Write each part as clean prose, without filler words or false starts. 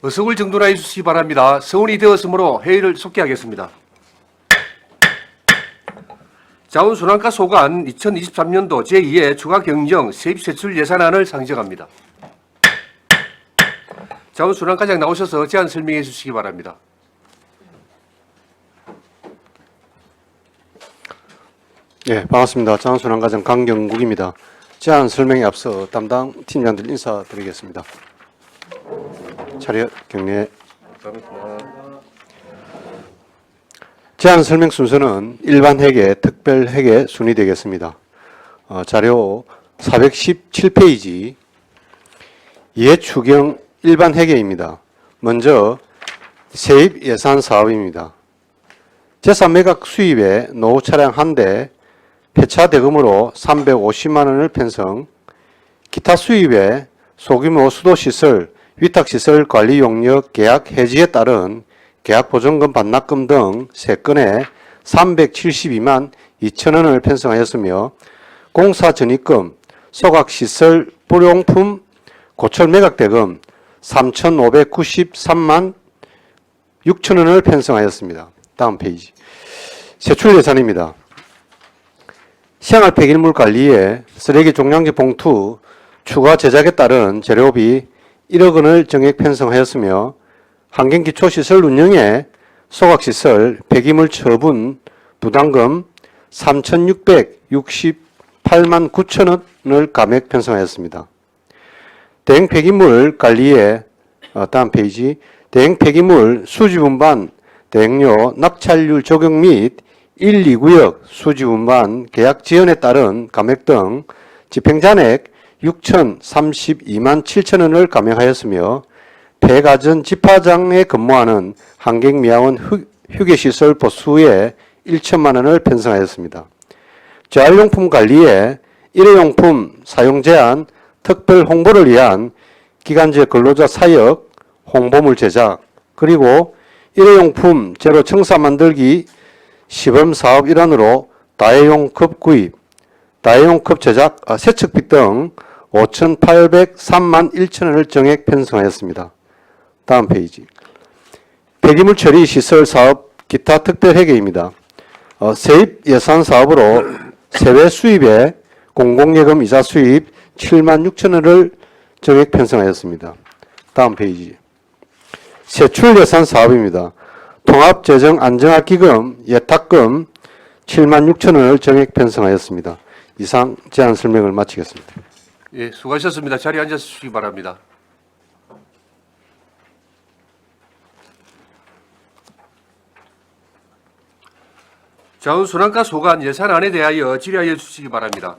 의석을 정돈하여 주시기 바랍니다. 성원이 되었으므로 회의를 속기하겠습니다. 자원순환가 소관 2023년도 제2회 추가경정 세입세출 예산안을 상정합니다. 자원순환과장 나오셔서 제안 설명해 주시기 바랍니다. 예, 반갑습니다. 자원순환과장 강경국입니다. 제안 설명에 앞서 담당 팀장들 인사드리겠습니다. 차렷 경례. 제안 설명 순서는 일반 회계, 특별 회계 순위되겠습니다. 자료 417페이지 예추경 일반 회계입니다. 먼저 세입 예산 사업입니다. 재산 매각 수입에 노후 차량 1대, 폐차 대금으로 350만 원을 편성, 기타 수입에 소규모 수도시설, 위탁시설 관리 용역 계약 해지에 따른 계약보증금 반납금 등 3건에 372만 2천 원을 편성하였으며 공사 전입금, 소각시설 불용품 고철 매각대금 3,593만 6천 원을 편성하였습니다. 다음 페이지. 세출 예산입니다. 생활 폐기물 관리에 쓰레기 종량제 봉투 추가 제작에 따른 재료비 1억 원을 정액 편성하였으며 환경기초시설 운영에 소각시설 폐기물 처분 부담금 3,668만 9천 원을 감액 편성하였습니다. 대형 폐기물 관리에 다음 페이지. 대형 폐기물 수지운반 대행료 낙찰률 적용 및 1, 2구역 수지운반 계약 지연에 따른 감액 등 집행잔액 6,032만 7천 원을 감액하였으며 폐가전 집화장에 근무하는 환경미화원 휴게시설 보수에 1천만 원을 편성하였습니다. 재활용품 관리에 일회용품 사용 제한 특별 홍보를 위한 기간제 근로자 사역 홍보물 제작, 그리고 일회용품 제로 청사 만들기 시범사업 일환으로 다회용 컵 구입, 다회용 컵 제작, 세척비 등 5,803만 1천 원을 정액 편성하였습니다. 다음 페이지. 폐기물 처리 시설 사업 기타 특별 회계입니다. 세입 예산 사업으로 세외 수입에 공공예금 이자 수입 7만 6천 원을 정액 편성하였습니다. 다음 페이지. 세출 예산 사업입니다. 통합재정안정화기금 예탁금 7만 6천 원을 정액 편성하였습니다. 이상 제안 설명을 마치겠습니다. 예, 수고하셨습니다. 자리에 앉으시기 바랍니다. 자원순환과 소관 예산안에 대하여 질의하여 주시기 바랍니다.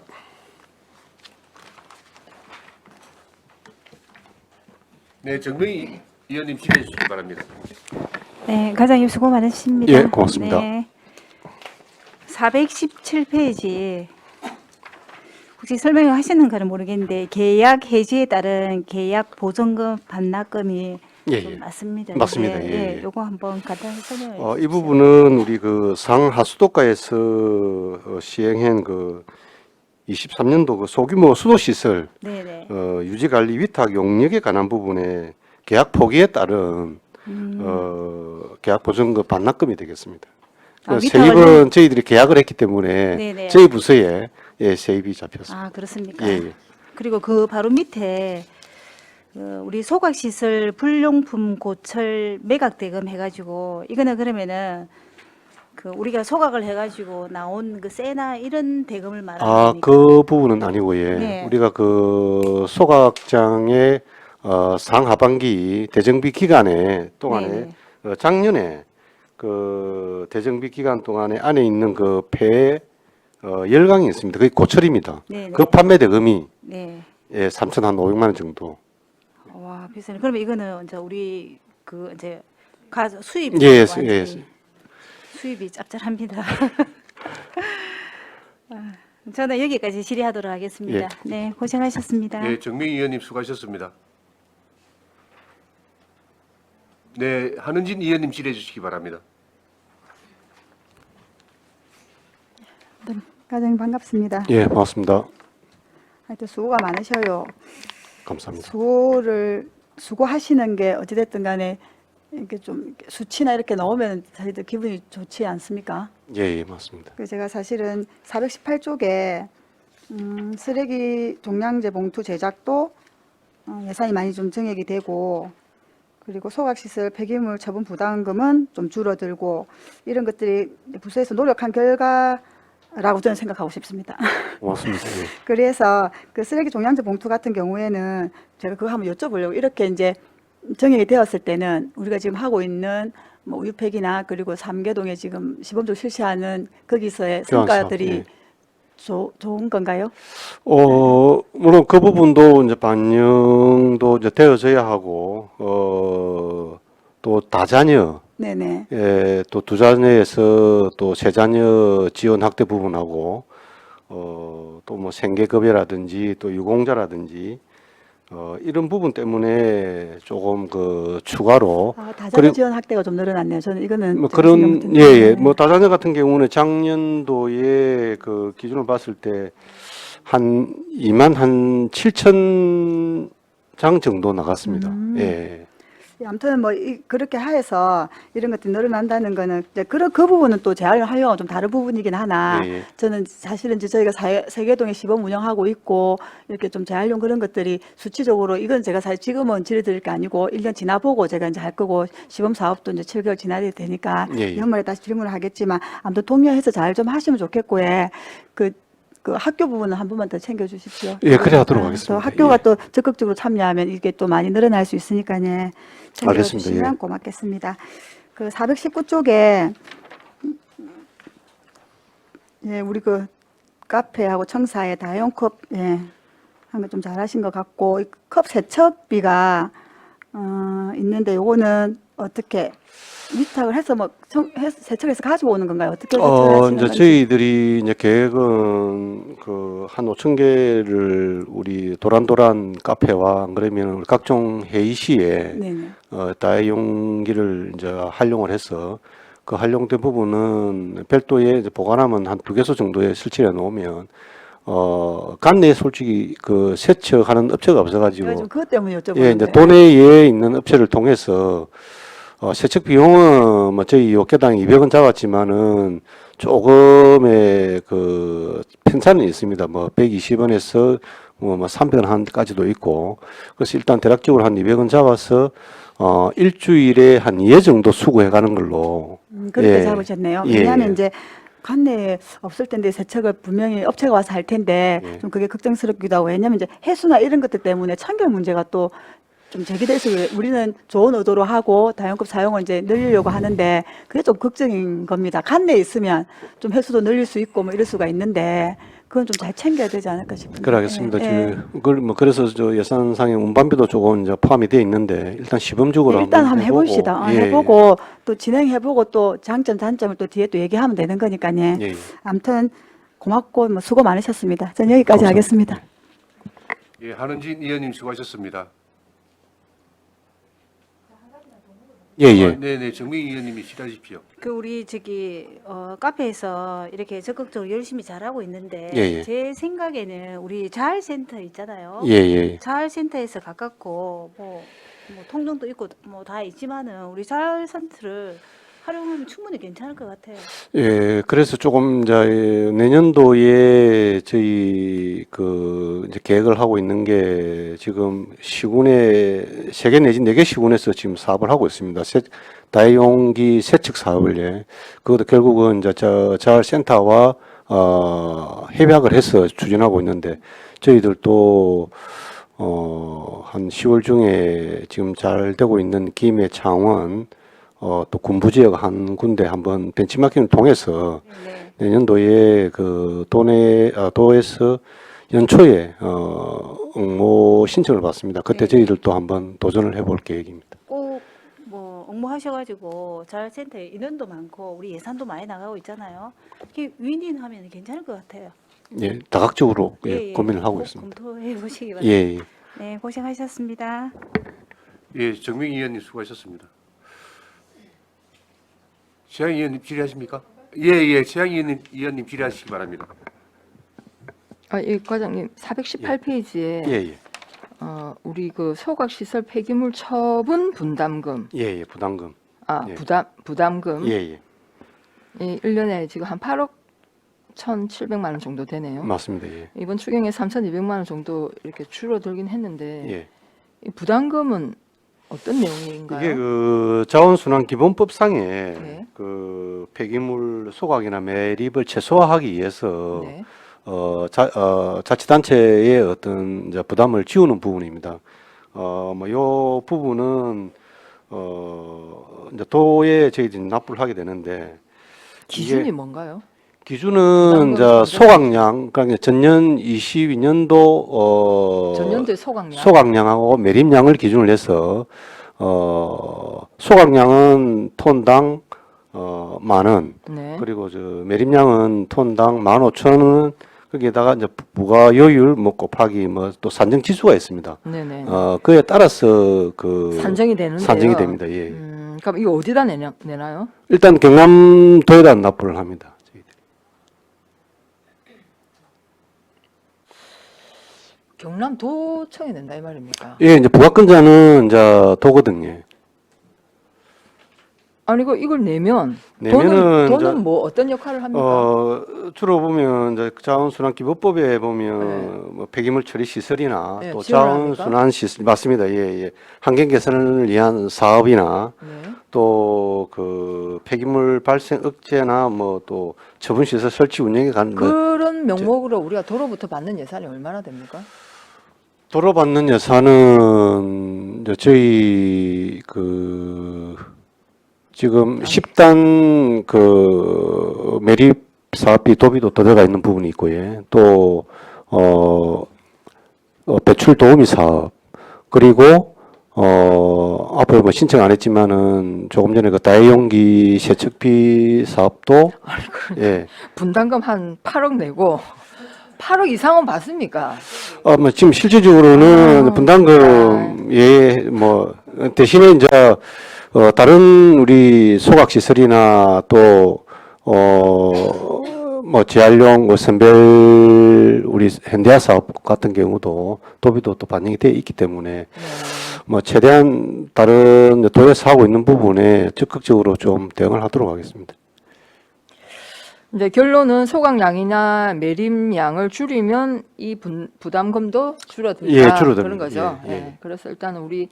네, 정명희 의원님 질의해 주시기 바랍니다. 네, 과장님 수고 많으십니다. 예, 고맙습니다. 네, 417페이지 혹시 설명하시는가는 모르겠는데 계약 해지에 따른 계약 보증금 반납금이 예, 좀 예. 맞습니다. 맞습니다. 네, 예, 네, 예. 요거 한번 간단히 설명해 이 주세요. 부분은 우리 그 상하수도가에서 시행한 그 23년도 그 소규모 수도시설 네, 네. 유지관리 위탁 용역에 관한 부분에 계약 포기에 따른 계약 보증금 반납금이 되겠습니다. 아, 세입은 저희들이 계약을 했기 때문에 네네. 저희 부서에 세입이 잡혔습니다. 아, 그렇습니까? 예, 예. 그리고 그 바로 밑에 우리 소각시설 불용품 고철 매각대금 해가지고 이거는 그러면은 그 우리가 소각을 해가지고 나온 그 세나 이런 대금을 말하는 겁니까? 그 부분은 아니고 예. 네. 우리가 그 소각장의 상하반기 대정비 기간에 동안에 네네. 작년에 그 대정비 기간 동안에 안에 있는 그 폐 열강이 있습니다. 그게 고철입니다. 네네. 그 판매 대금이 네. 3,500만 원 정도. 와, 비싸네. 그러면 이거는 이제 우리 그 이제 수입 예, 완전히 예. 수입이 짭짤합니다. 저는 여기까지 질의하도록 하겠습니다. 예. 네, 고생하셨습니다. 네, 정명희 의원님 수고하셨습니다. 네, 한은진 의원님 질의해 주시기 바랍니다. 네, 과장님 반갑습니다. 예, 반갑습니다. 하여튼 수고가 많으셔요. 감사합니다. 수고를 수고하시는 게 어찌됐든 간에 이렇게 좀 이렇게 수치나 이렇게 나오면 저희들 기분이 좋지 않습니까? 예, 예, 맞습니다. 그 제가 사실은 418쪽에 쓰레기 종량제 봉투 제작도 예산이 많이 좀 증액이 되고, 그리고 소각시설 폐기물 처분 부담금은 좀 줄어들고, 이런 것들이 부서에서 노력한 결과라고 저는 생각하고 싶습니다. 고맙습니다. 예. 그래서 그 쓰레기 종량제 봉투 같은 경우에는 제가 그거 한번 여쭤보려고, 이렇게 이제 정액이 되었을 때는 우리가 지금 하고 있는 뭐 우유팩이나 그리고 삼계동에 지금 시범적으로 실시하는 거기서의 교환 사업, 성과들이 예. 좋은 건가요? 물론 그 부분도 이제 반영도 이제 되어져야 하고, 또 다자녀, 네네. 예, 또 두 자녀에서 또 세 자녀 지원 확대 부분하고, 또 뭐 생계급여라든지 또 유공자라든지, 이런 부분 때문에 조금 그 추가로 다자녀 그리고- 지원 확대가 좀 늘어났네요. 저는 이거는 뭐 제가 신경 못 그런 했는데. 예예 뭐 다자녀 같은 경우는 작년도에 그 기준을 봤을 때 한 2만 한 7천 장 정도 나갔습니다. 예. 아무튼 뭐 그렇게 해서 이런 것들이 늘어난다는 거는 이제 그 부분은 또 재활용 활용은 좀 다른 부분이긴 하나, 예, 예. 저는 사실은 이제 저희가 세계동에 시범 운영하고 있고 이렇게 좀 재활용 그런 것들이 수치적으로, 이건 제가 사실 지금은 질의드릴 게 아니고 1년 지나보고 제가 이제 할 거고, 시범 사업도 이제 7개월 지나야 되니까 예, 예. 연말에 다시 질문을 하겠지만, 아무튼 동의해서 잘 좀 하시면 좋겠고, 그 학교 부분은 한 번만 더 챙겨주십시오. 예, 그래 하도록 또 하겠습니다. 학교가 예. 또 적극적으로 참여하면 이게 또 많이 늘어날 수 있으니까요. 알겠습니다. 챙겨주시면 예. 고맙겠습니다. 그 419쪽에 예, 우리 그 카페하고 청사에 다용컵 한 거 좀 잘하신 것 같고, 이 컵 세척비가 있는데 요거는 어떻게 위탁을 해서 뭐 세척해서 가지고 오는 건가요? 어떻게 세척하시는 이제 건지? 저희들이 이제 계획은 그 한 5천 개를 우리 도란도란 카페와 안 그러면 각종 회의 시에 네네. 다용기를 이제 활용을 해서 그 활용된 부분은 별도의 이제 보관하면 한 2개소 정도에 설치해 놓으면 관내에 솔직히 그 세척하는 업체가 제가 없어가지고 지금 그것 때문에 여쭤보는데. 예, 이제 도내에 있는 업체를 통해서 세척 비용은 뭐 저희 요개당 200원 잡았지만은 조금의 그 편차는 있습니다. 뭐 120원에서 뭐 300원 한까지도 있고, 그래서 일단 대략적으로 한 200원 잡아서 일주일에 한 2회 정도 수거해 가는 걸로. 그렇게 예. 잡으셨네요. 예, 왜냐하면 예. 이제 관내에 없을 텐데 세척을 분명히 업체가 와서 할 텐데 예. 좀 그게 걱정스럽기도 하고, 왜냐하면 이제 해수나 이런 것들 때문에 청결 문제가 또 좀 제기돼서 우리는 좋은 의도로 하고 다용급 사용을 이제 늘리려고 하는데 그게 좀 걱정인 겁니다. 관내에 있으면 좀 횟수도 늘릴 수 있고 뭐 이럴 수가 있는데 그건 좀 잘 챙겨야 되지 않을까 싶은데. 그래 하겠습니다. 예, 그래서 저 예산상의 운반비도 조금 이제 포함이 되어 있는데 일단 시범적으로 예, 일단 한번 해보고, 해봅시다. 예, 해보고 또 진행해보고 또 장점 단점을 또 뒤에 또 얘기하면 되는 거니까요. 예, 예. 아무튼 고맙고 뭐 수고 많으셨습니다. 전 여기까지 감사합니다. 하겠습니다. 예, 한은진 의원님 수고하셨습니다. 예, 예. 네네, 정민 의원님이 시작하십시오. 그 우리 카페에서 이렇게 적극적으로 열심히 잘하고 있는데 예, 예. 제 생각에는 우리 자활센터 있잖아요. 예, 예. 자활센터에서 가깝고 뭐 통정도 있고 뭐 다 있지만은 우리 자활센터를 활용하면 충분히 괜찮을 것 같아요. 예, 그래서 조금 이제 내년도에 저희 그 이제 계획을 하고 있는 게 지금 시군에 3개 내지 4개 시군에서 지금 사업을 하고 있습니다. 다용기 세척 사업을 예. 그것도 결국은 이제 자활센터와 협약을 해서 추진하고 있는데 저희들도 한 10월 중에 지금 잘 되고 있는 김해, 창원 또 군부 지역 한 군데 한번 벤치마킹을 통해서 네. 내년도에 그 도에서 연초에 응모 신청을 받습니다. 그때 네. 저희들도 한번 도전을 해볼 계획입니다. 꼭 뭐 응모하셔가지고 자활센터에 인원도 많고 우리 예산도 많이 나가고 있잖아요. 이게 윈윈하면 괜찮을 것 같아요. 예, 다각적으로 예, 예. 고민을 하고 꼭 있습니다. 검토해 보시기 예, 바랍니다. 예. 네, 고생하셨습니다. 예, 정민 의원님 수고하셨습니다. 최양 의원님 질의하십니까? 예, 예, 최양 의원님 질의하시기 바랍니다. 예, 과장님, 418페이지에 예, 예. 우리 그 소각시설 폐기물 처분 분담금, 예, 예, 부담금. 예. 부담금, 예, 예. 이 1년에 지금 한 8억 1,700만 원 정도 되네요. 맞습니다. 예. 이번 추경에 3,200만 원 정도 이렇게 줄어들긴 했는데 예. 이 부담금은 어떤 내용인가요? 이게 그 자원순환 기본법상에 네. 그 폐기물 소각이나 매립을 최소화하기 위해서 네. 자치단체의 어떤 이제 부담을 지우는 부분입니다. 요 부분은 이제 도에 저희들이 납부를 하게 되는데 기준이 이게 뭔가요? 기준은 이제 부담금을 소각량, 그러니까 전년 22년도 전년도의 소각량. 소각량하고 매립량을 기준으로 해서 소각량은 톤당 10,000원, 네. 그리고 저 매립량은 톤당 15,000원, 거기에다가 이제 부가 요율 뭐 곱하기 뭐 또 산정 지수가 있습니다. 네네. 그에 따라서 그 산정이 되는데요. 산정이 됩니다. 예. 그럼 이거 어디다 내나요? 일단 경남도에다 납부를 합니다. 저희들이. 경남도청에 낸다 이 말입니까? 예, 이제 부가권자는 이제 도거든요. 아니 이걸 내면 내면은 돈은 이제 뭐 어떤 역할을 합니까? 주로 보면 이제 자원순환기본법에 보면 네. 뭐 폐기물 처리 시설이나 네, 또 지원을 합니까? 자원순환 시설 맞습니다. 예, 예. 환경 개선을 위한 사업이나 네. 또 그 폐기물 발생 억제나 뭐 또 처분 시설 설치 운영에 관한 그런 명목으로 우리가 도로부터 받는 예산이 얼마나 됩니까? 도로 받는 예산은 이제 저희 그 지금 10단 그 매립 사업비 도비도 더 들어가 있는 부분이 있고요. 또 배출 도우미 사업, 그리고 앞으로 뭐 신청 안 했지만은 조금 전에 그 다회용기 세척비 사업도 예. 분담금 한 8억 내고 8억 이상은 받습니까? 뭐 지금 실질적으로는 분담금 뭐 대신에 이제 다른 우리 소각 시설이나 또 뭐 재활용 뭐 선별 우리 현대화 사업 같은 경우도 도비도 또 반영이 되어 있기 때문에 뭐 최대한 다른 도에서 하고 있는 부분에 적극적으로 좀 대응을 하도록 하겠습니다. 이제 결론은 소각량이나 매립량을 줄이면 이 부담금도 줄어든다. 예, 줄어듭니다. 그런 거죠. 예, 예. 예. 그래서 일단은 우리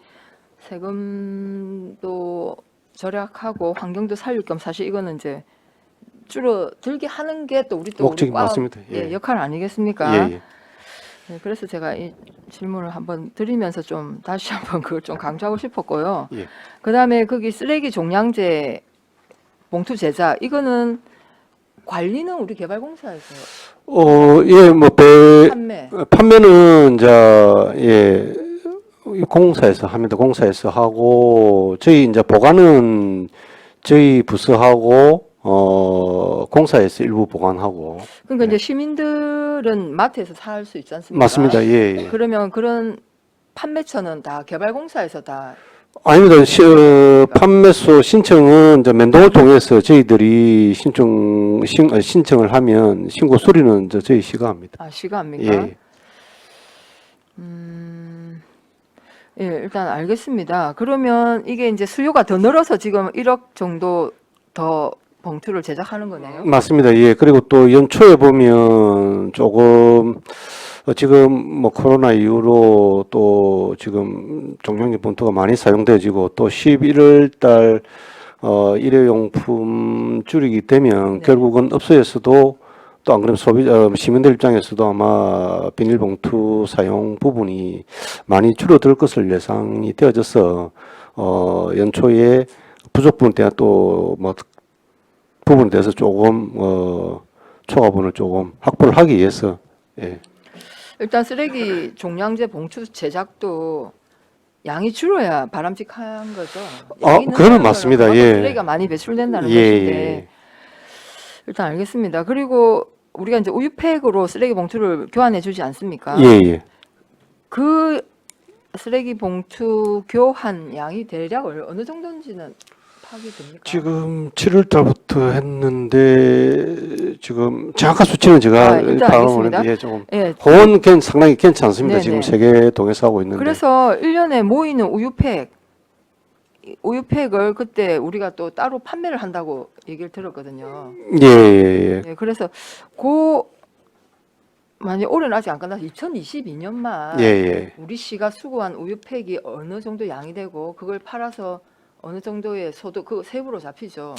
세금도 절약하고 환경도 살릴 겸 사실 이거는 이제 줄어들게 하는 게 또 우리 또 목적이 우리 과업, 맞습니다. 예. 역할 아니겠습니까? 예, 예. 네, 그래서 제가 이 질문을 한번 드리면서 좀 다시 한번 그걸 좀 강조하고 싶었고요. 예. 그다음에 거기 쓰레기 종량제 봉투 제작 이거는 관리는 우리 개발공사에서 예, 뭐 판매는 이제 예, 공사에서 합니다. 공사에서 하고 저희 이제 보관은 저희 부서하고 공사에서 일부 보관하고. 그러니까 이제 시민들은 마트에서 살 수 있지 않습니까? 맞습니다. 예, 예. 그러면 그런 판매처는 다 개발공사에서 다 아닙니다. 판매소 신청은 이제 면동을 통해서 저희들이 신청을 하면 신고 수리는 이제 저희 시가 합니다. 시가 합니까? 예. 예, 일단 알겠습니다. 그러면 이게 이제 수요가 더 늘어서 지금 1억 정도 더 봉투를 제작하는 거네요. 맞습니다. 예. 그리고 또 연초에 보면 조금 지금 뭐 코로나 이후로 또 지금 종량제 봉투가 많이 사용되어지고 또 11월 달 일회용품 줄이기 되면 네. 결국은 업소에서도 또 안 그러면 시민들 입장에서도 아마 비닐봉투 사용 부분이 많이 줄어들 것을 예상이 되어져서 연초에 부족 부분에 대한 또 뭐 부분에 대해서 조금 초과분을 조금 확보를 하기 위해서 예. 일단 쓰레기 종량제 봉투 제작도 양이 줄어야 바람직한 거죠. 양이 그거는 늘어나면 맞습니다. 그만큼 예. 쓰레기가 많이 배출된다는 예, 것인데 예. 일단 알겠습니다. 그리고 우리가 이제 우유팩으로 쓰레기 봉투를 교환해 주지 않습니까? 예, 예. 그 쓰레기 봉투 교환 양이 대략 어느 정도인지는 파악이 됩니까? 지금 7월 달부터 했는데 지금 정확한 수치는 제가 일단 파악하는데 알겠습니다. 예, 조금 예. 호은 상당히 괜찮습니다. 네네. 지금 세계 동에서 하고 있는데. 그래서 1년에 모이는 우유팩을 그때 우리가 또 따로 판매를 한다고 얘기를 들었거든요. 예, 예, 예. 예, 그래서 만약 올해는 아직 안 끝나서 2022년만 예, 예. 우리 시가 수거한 우유팩이 어느 정도 양이 되고 그걸 팔아서 어느 정도의 소득 그 세부로 잡히죠.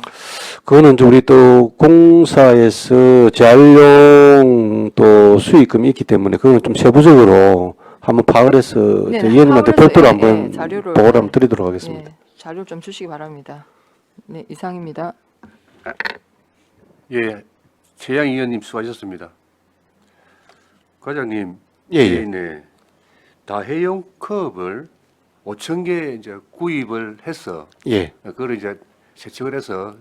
그거는 이제 우리 또 공사에서 재활용 또 수익금이 있기 때문에 그거는 좀 세부적으로 한번 파악을 해서 네, 이제 위원님한테 파악을 해서, 별도로 예, 한번 예, 자료를, 보고를 한번 드리도록 하겠습니다. 예, 자료를 좀 주시기 바랍니다. 네, 이상입니다. 예, 최양 의원님 수고하셨습니다. 과장님, 예, 예. 네, 다해용 컵을 5,000개 이제 구입을 해서 예, 그걸 이제 세척을 해서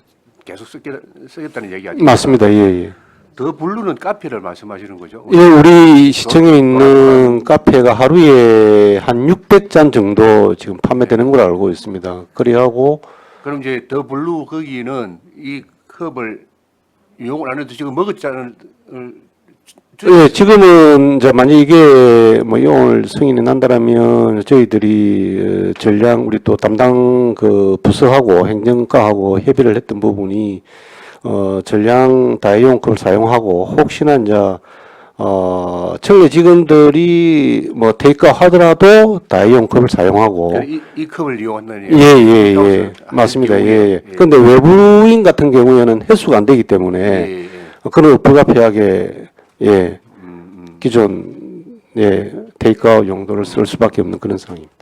계속 쓰겠다는 얘기 아니죠? 맞습니다. 예, 예. 더 블루는 카페를 말씀하시는 거죠? 예, 우리 시청에 있는 카페가 하루에 한 600잔 정도 지금 판매되는 걸 알고 있습니다. 그리하고 그럼 이제 더 블루 거기는 이 컵을 이용을 안 해도 지금 먹었잖아요. 예, 지금은 이제 만약 이게 뭐 이용을 승인이 난다라면 저희들이 전량 우리 또 담당 그 부서하고 행정과하고 협의를 했던 부분이 전량 다회용컵을 사용하고 혹시나 이제 청내 직원들이 뭐 테이크아웃 하더라도 다회용컵을 사용하고 이 컵을 이용한다는 예, 예, 얘기죠? 예. 맞습니다. 예, 예. 예. 그런데 외부인 같은 경우에는 횟수가 안 되기 때문에 예, 예. 그런 불가피하게 예, 기존 예, 테이크아웃 용도를 쓸 수밖에 없는 그런 상황입니다.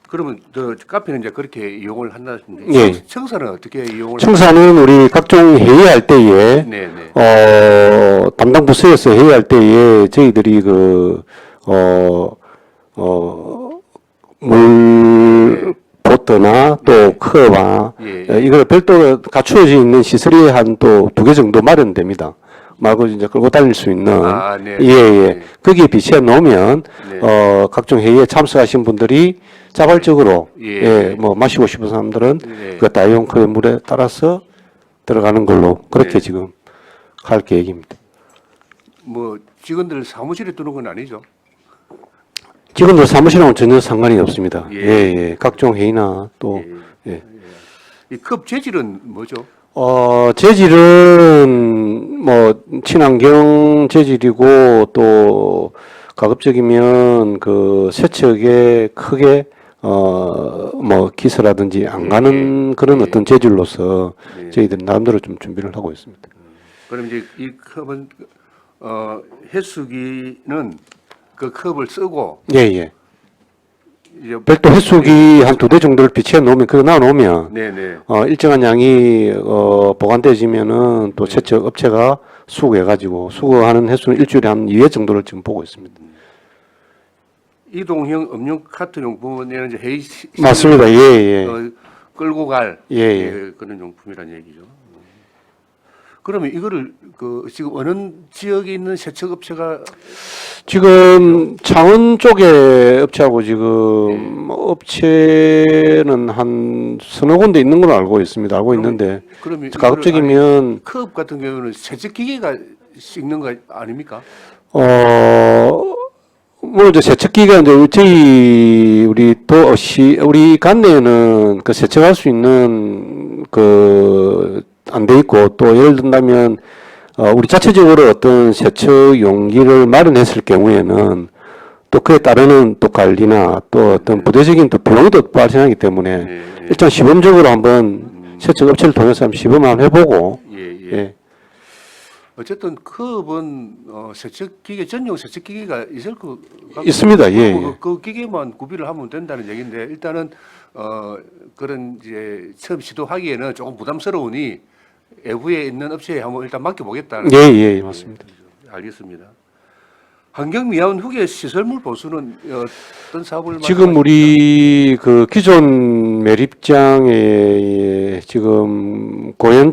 그러면 더 카페는 이제 그렇게 이용을 한다는데 예. 청사는 어떻게 이용을? 청사는 우리 각종 회의할 때에 네, 네. 담당 부서에서 회의할 때에 저희들이 물 보트나 또 컵아 예. 이걸 별도로 갖추어져 있는 시설이 한 또 2개 정도 마련됩니다. 말고 이제 끌고 다닐 수 있는 아, 네. 예, 예. 네. 거기에 비치해 놓으면 네. 각종 회의에 참석하신 분들이 자발적으로 예. 예, 뭐 마시고 싶은 사람들은 네. 그 다이용컵의 물에 따라서 들어가는 걸로 그렇게 네. 지금 할 계획입니다. 뭐 직원들 사무실에 두는 건 아니죠? 직원들 사무실하고는 전혀 상관이 없습니다. 예. 예, 예. 각종 회의나 또 예. 이 컵 재질은 뭐죠? 재질은 뭐 친환경 재질이고 또 가급적이면 그 세척에 크게 뭐 기스라든지 안 가는 그런 어떤 재질로서 예. 저희들 나름대로 좀 준비를 하고 있습니다. 그럼 이제 이 컵은 해수기는 그 컵을 쓰고 예, 예. 이제 별도 해수기 한 2대 정도를 비치해 놓으면 그거 놔 놓으면 네네. 일정한 양이 보관되지면은 또 세척 업체가 수거해가지고 수거하는 횟수는 일주일에 한 2회 정도를 지금 보고 있습니다. 이동형 음료 카트 용품에는 이제 회의 맞습니다. 예, 예. 끌고 갈 예, 예. 그런 용품이란 얘기죠. 그러면 이거를 그 지금 어느 지역에 있는 세척 업체가 지금 창원 쪽에 업체하고 지금 업체는 한 서너 군데 있는 걸로 알고 있습니다. 알고 있는데 그러면 가급적이면 컵 같은 경우는 세척 기계가 씻는 거 아닙니까? 뭐 이제 세척기가 이제 저희 우리 관내에는 그 세척할 수 있는 안 돼 있고 또 예를 든다면 우리 자체적으로 어떤 세척 용기를 마련했을 경우에는 또 그에 따르는 또 관리나 또 어떤 부대적인 또 비용이 또 발생하기 때문에 네, 네. 일단 시범적으로 한번 세척 업체를 통해서 한번 시범을 한번 해보고 예. 예. 어쨌든 컵은 세척 기계 전용 세척 기계가 있을 거 있습니다. 예, 예. 그 기계만 구비를 하면 된다는 얘기인데 일단은 그런 이제 처음 시도하기에는 조금 부담스러우니 외부에 있는 업체에 한번 일단 맡겨보겠다는. 예, 예, 맞습니다. 알겠습니다. 환경미화원 후계 시설물 보수는 어떤 사업을 지금 우리 그 기존 매립장에 지금 고현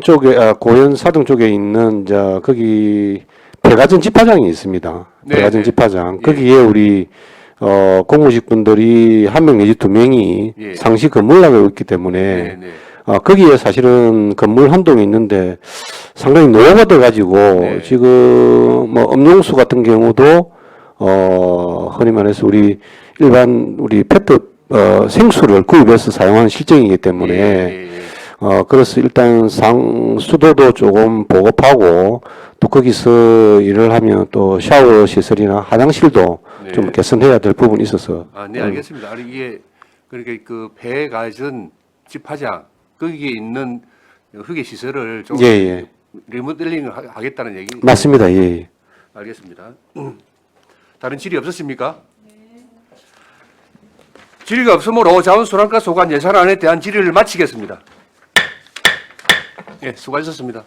사등 쪽에 있는 거기 백화점 집화장이 있습니다. 네, 백화점 네. 집화장. 예. 거기에 우리 공무직 분들이 1명 내지 2명이 예. 상시 근무를 하고 있기 때문에 네네. 거기에 사실은 건물 한 동이 있는데 상당히 노후화돼 가지고 네. 지금 뭐 음용수 같은 경우도 흔히 말해서 우리 일반 우리 페트 생수를 구입해서 사용하는 실정이기 때문에 예. 그래서 일단 수도도 조금 보급하고 또 거기서 일을 하면 또 샤워 시설이나 화장실도 네. 좀 개선해야 될 부분이 있어서 아, 네, 알겠습니다. 아니, 이게, 그러니까 그 배 가전 집화장, 거기에 있는 휴게 시설을 좀 예, 예. 리모델링을 하겠다는 얘기. 맞습니다. 예. 알겠습니다. 다른 질의 없었습니까? 질의가 없으므로 자원순환과 소관 예산안에 대한 질의를 마치겠습니다. 예, 수고하셨습니다.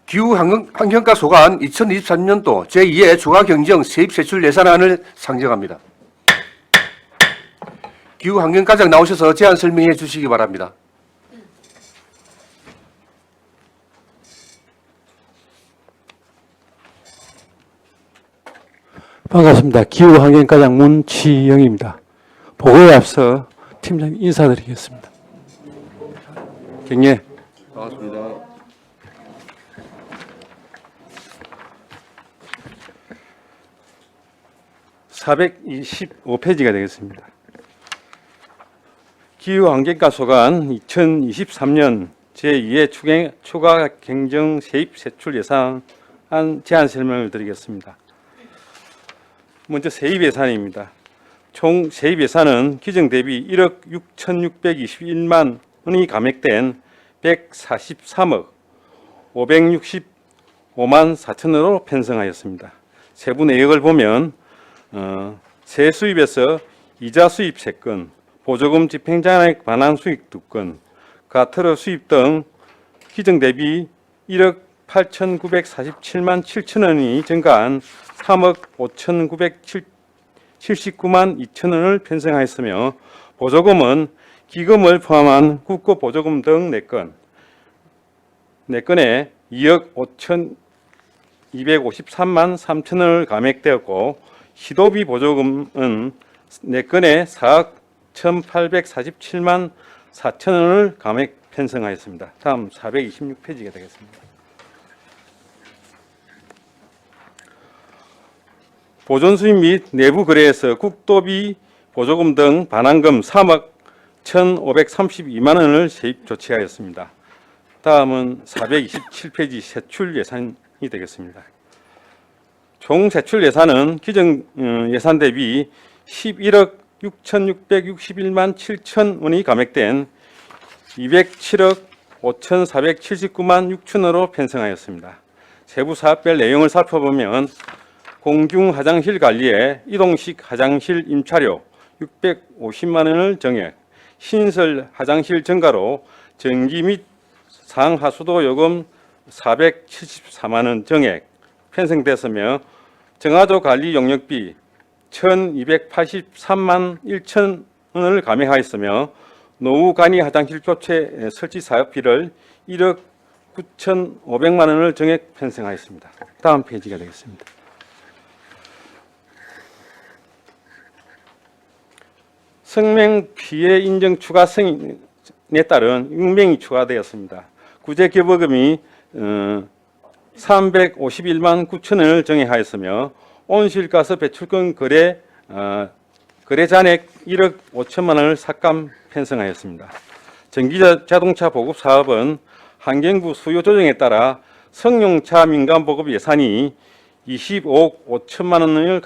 기후환경과 소관 2023년도 제2회 추가경정 세입세출 예산안을 상정합니다. 기후환경과장 나오셔서 제안 설명해 주시기 바랍니다. 반갑습니다. 기후환경과장 문치영입니다. 보고에 앞서 팀장님 인사드리겠습니다. 경례. 반갑습니다. (425페이지가) 되겠습니다. 기후환경과 소관 2023년 제2회 추가 경정 세입 세출 예산안 제안 설명을 드리겠습니다. 먼저 세입 예산입니다. 총 세입 예산은 기정 대비 1억 6,621만 원이 감액된 143억 565만 4천원으로 편성하였습니다. 세부 내역을 보면 세 수입에서 이자 수입 3건, 보조금 집행잔액 반환 수입 2건, 과태료 수입 등 기정 대비 1억 8,947만 7천원이 증가한 3억 5,979만 2천원을 편성하였으며 보조금은 기금을 포함한 국고 보조금 등 4건에 2억 5,253만 3천원을 감액되었고 시도비 보조금은 4건에 4억 1,847만 4천원을 감액 편성하였습니다. 다음 426페이지가 되겠습니다. 보존 수입 및 내부 거래에서 국도비 보조금 등 반환금 3억 1,532만 원을 세입 조치하였습니다. 다음은 427페이지 세출 예산이 되겠습니다. 총 세출 예산은 기정 예산 대비 11억 6,661만 7천 원이 감액된 207억 5,479만 6천원으로 편성하였습니다. 세부 사업별 내용을 살펴보면 공중 화장실 관리에 이동식 화장실 임차료 650만 원을 정액, 신설 화장실 증가로 전기 및 상하수도 요금 474만 원 정액 편성됐으며 정화조 관리 용역비 1,283만 1천 원을 감액하였으며 노후 간이 화장실 교체 설치 사업비를 1억 9,500만 원을 정액 편성하였습니다. 다음 페이지가 되겠습니다. 성명 피해 인정 추가 승인에 따른 익명이 추가되었습니다. 구제 기부금이 351만 9천 원을 정액하였으며 온실가스 배출권 거래 잔액 1억 5천만 원을 삭감 편성하였습니다. 전기자동차 보급 사업은 환경부 수요 조정에 따라 승용차 민간 보급 예산이 25억 5천만 원을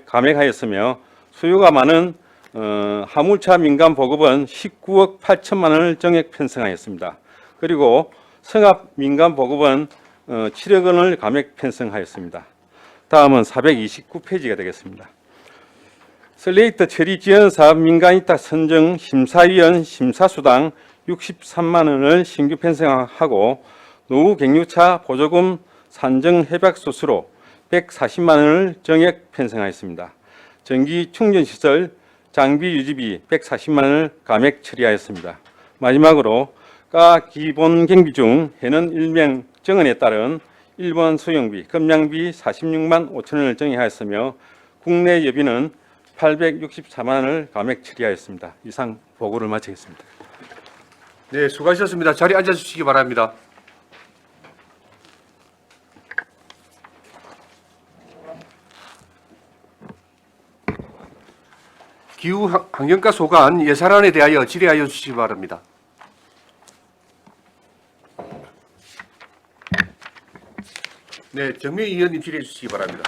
감액하였으며 수요가 많은 화물차 민간 보급은 19억 8천만 원을 정액 편성하였습니다. 그리고 성합 민간 보급은 7억 원을 감액 편성하였습니다. 다음은 429페이지가 되겠습니다. 슬레이트 처리 지원 사업 민간위탁 선정 심사위원 심사수당 63만 원을 신규 편성하고 노후 갱유차 보조금 산정 협약소수로 140만 원을 정액 편성하였습니다. 전기 충전 시설 장비 유지비 140만 원을 감액 처리하였습니다. 마지막으로 가 기본 경비 중 해는 일명 정원에 따른 일본 수용비, 급량비 46만 5천 원을 정액하였으며 국내 예비는 864만 원을 감액 처리하였습니다. 이상 보고를 마치겠습니다. 네, 수고하셨습니다. 자리 앉아주시기 바랍니다. 기후 환경과 소관 예산안에 대하여 질의하여 주시기 바랍니다. 네, 정미 의원님 질의해 주시기 바랍니다.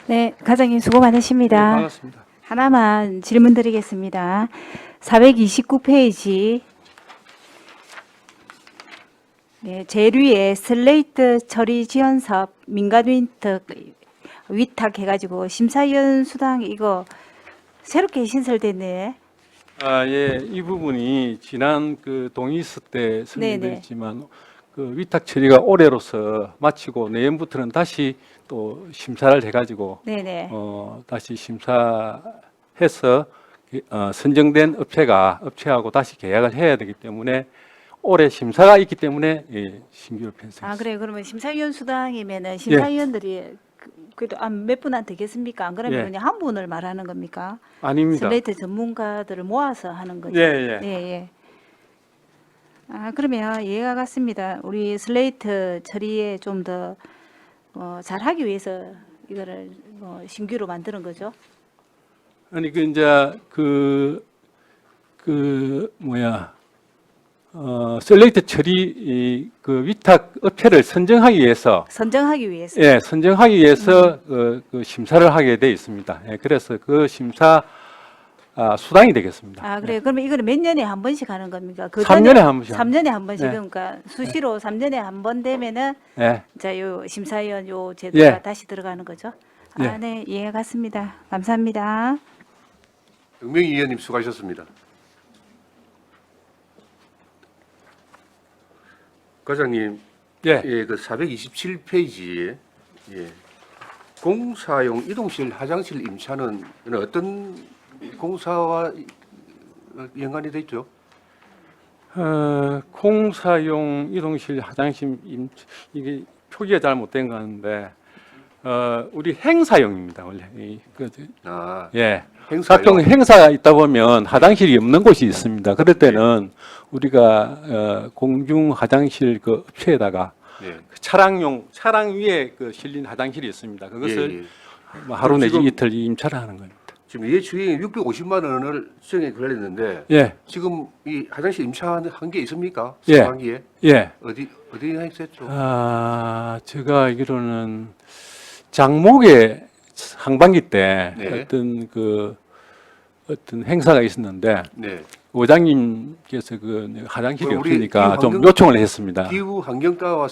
네, 과장님 수고 많으십니다. 반갑습니다. 하나만 질문 드리겠습니다. 429페이지 네, 제류의 슬레이트 처리 지원 사업 민간 위탁 해가지고 심사위원 수당 이거 새롭게 신설됐네. 예, 이 부분이 지난 그 동의서 때 설명드렸지만 그 위탁 처리가 올해로서 마치고 내년부터는 다시 또 심사를 해가지고 네네. 다시 심사해서 선정된 업체하고 다시 계약을 해야 되기 때문에 올해 심사가 있기 때문에 예, 신규로 편성. 아 그래 그러면 심사위원 수당이면은 심사위원들이 그래도 몇 분한테 되겠습니까? 안 그러면 예. 그냥 한 분을 말하는 겁니까? 아닙니다. 슬레이트 전문가들을 모아서 하는 거죠. 예, 예. 예. 아 그러면 이해가 갔습니다. 우리 슬레이트 처리에 좀 더 잘하기 위해서 이거를 신규로 만드는 거죠. 아니 그 이제 셀렉트 처리 그 위탁 업체를 선정하기 위해서 선정하기 위해서. 예, 선정하기 위해서 그 심사를 하게 돼 있습니다. 예, 그래서 그 심사 수당이 되겠습니다. 아 그래 그러면 이거는 몇 년에 한 번씩 하는 겁니까? 그 3년에 한 번씩. 3년에 한 번씩 네. 그러니까 수시로 3년에 한 번 되면은 예, 자 요 심사위원 요 제도가 예. 다시 들어가는 거죠. 예. 아 네 이해가 갔습니다. 감사합니다. 정명희 의원님 수고하셨습니다. 과장님, 예. 예, 그 427페이지에 예, 공사용 이동실 화장실 임차는 어떤 공사와 연관이 돼 있죠? 공사용 이동실 화장실 이게 표기가 잘못된 거 같은데 우리 행사용입니다 원래. 아, 예. 행사용. 각종 행사가 있다 보면 화장실이 없는 곳이 있습니다. 그럴 때는 우리가 공중 화장실 그 업체에다가 네. 그 차량 위에 그 실린 화장실이 있습니다. 그것을 예, 예. 뭐 하루 내지 지금- 이틀 임차를 하는 겁니다. 지금 예주행이 650만 원을 수령에 걸렸는데 예, 지금 이 화장실 임차한 게 있습니까? 예. 상반기에 예. 어디 했었죠? 제가 알기로는 장목에 상반기 때 네. 어떤 행사가 있었는데 네. 의장님께서 그 화장실이 우리 없으니까 이 좀 환경- 요청을 했습니다. 기후 환경과와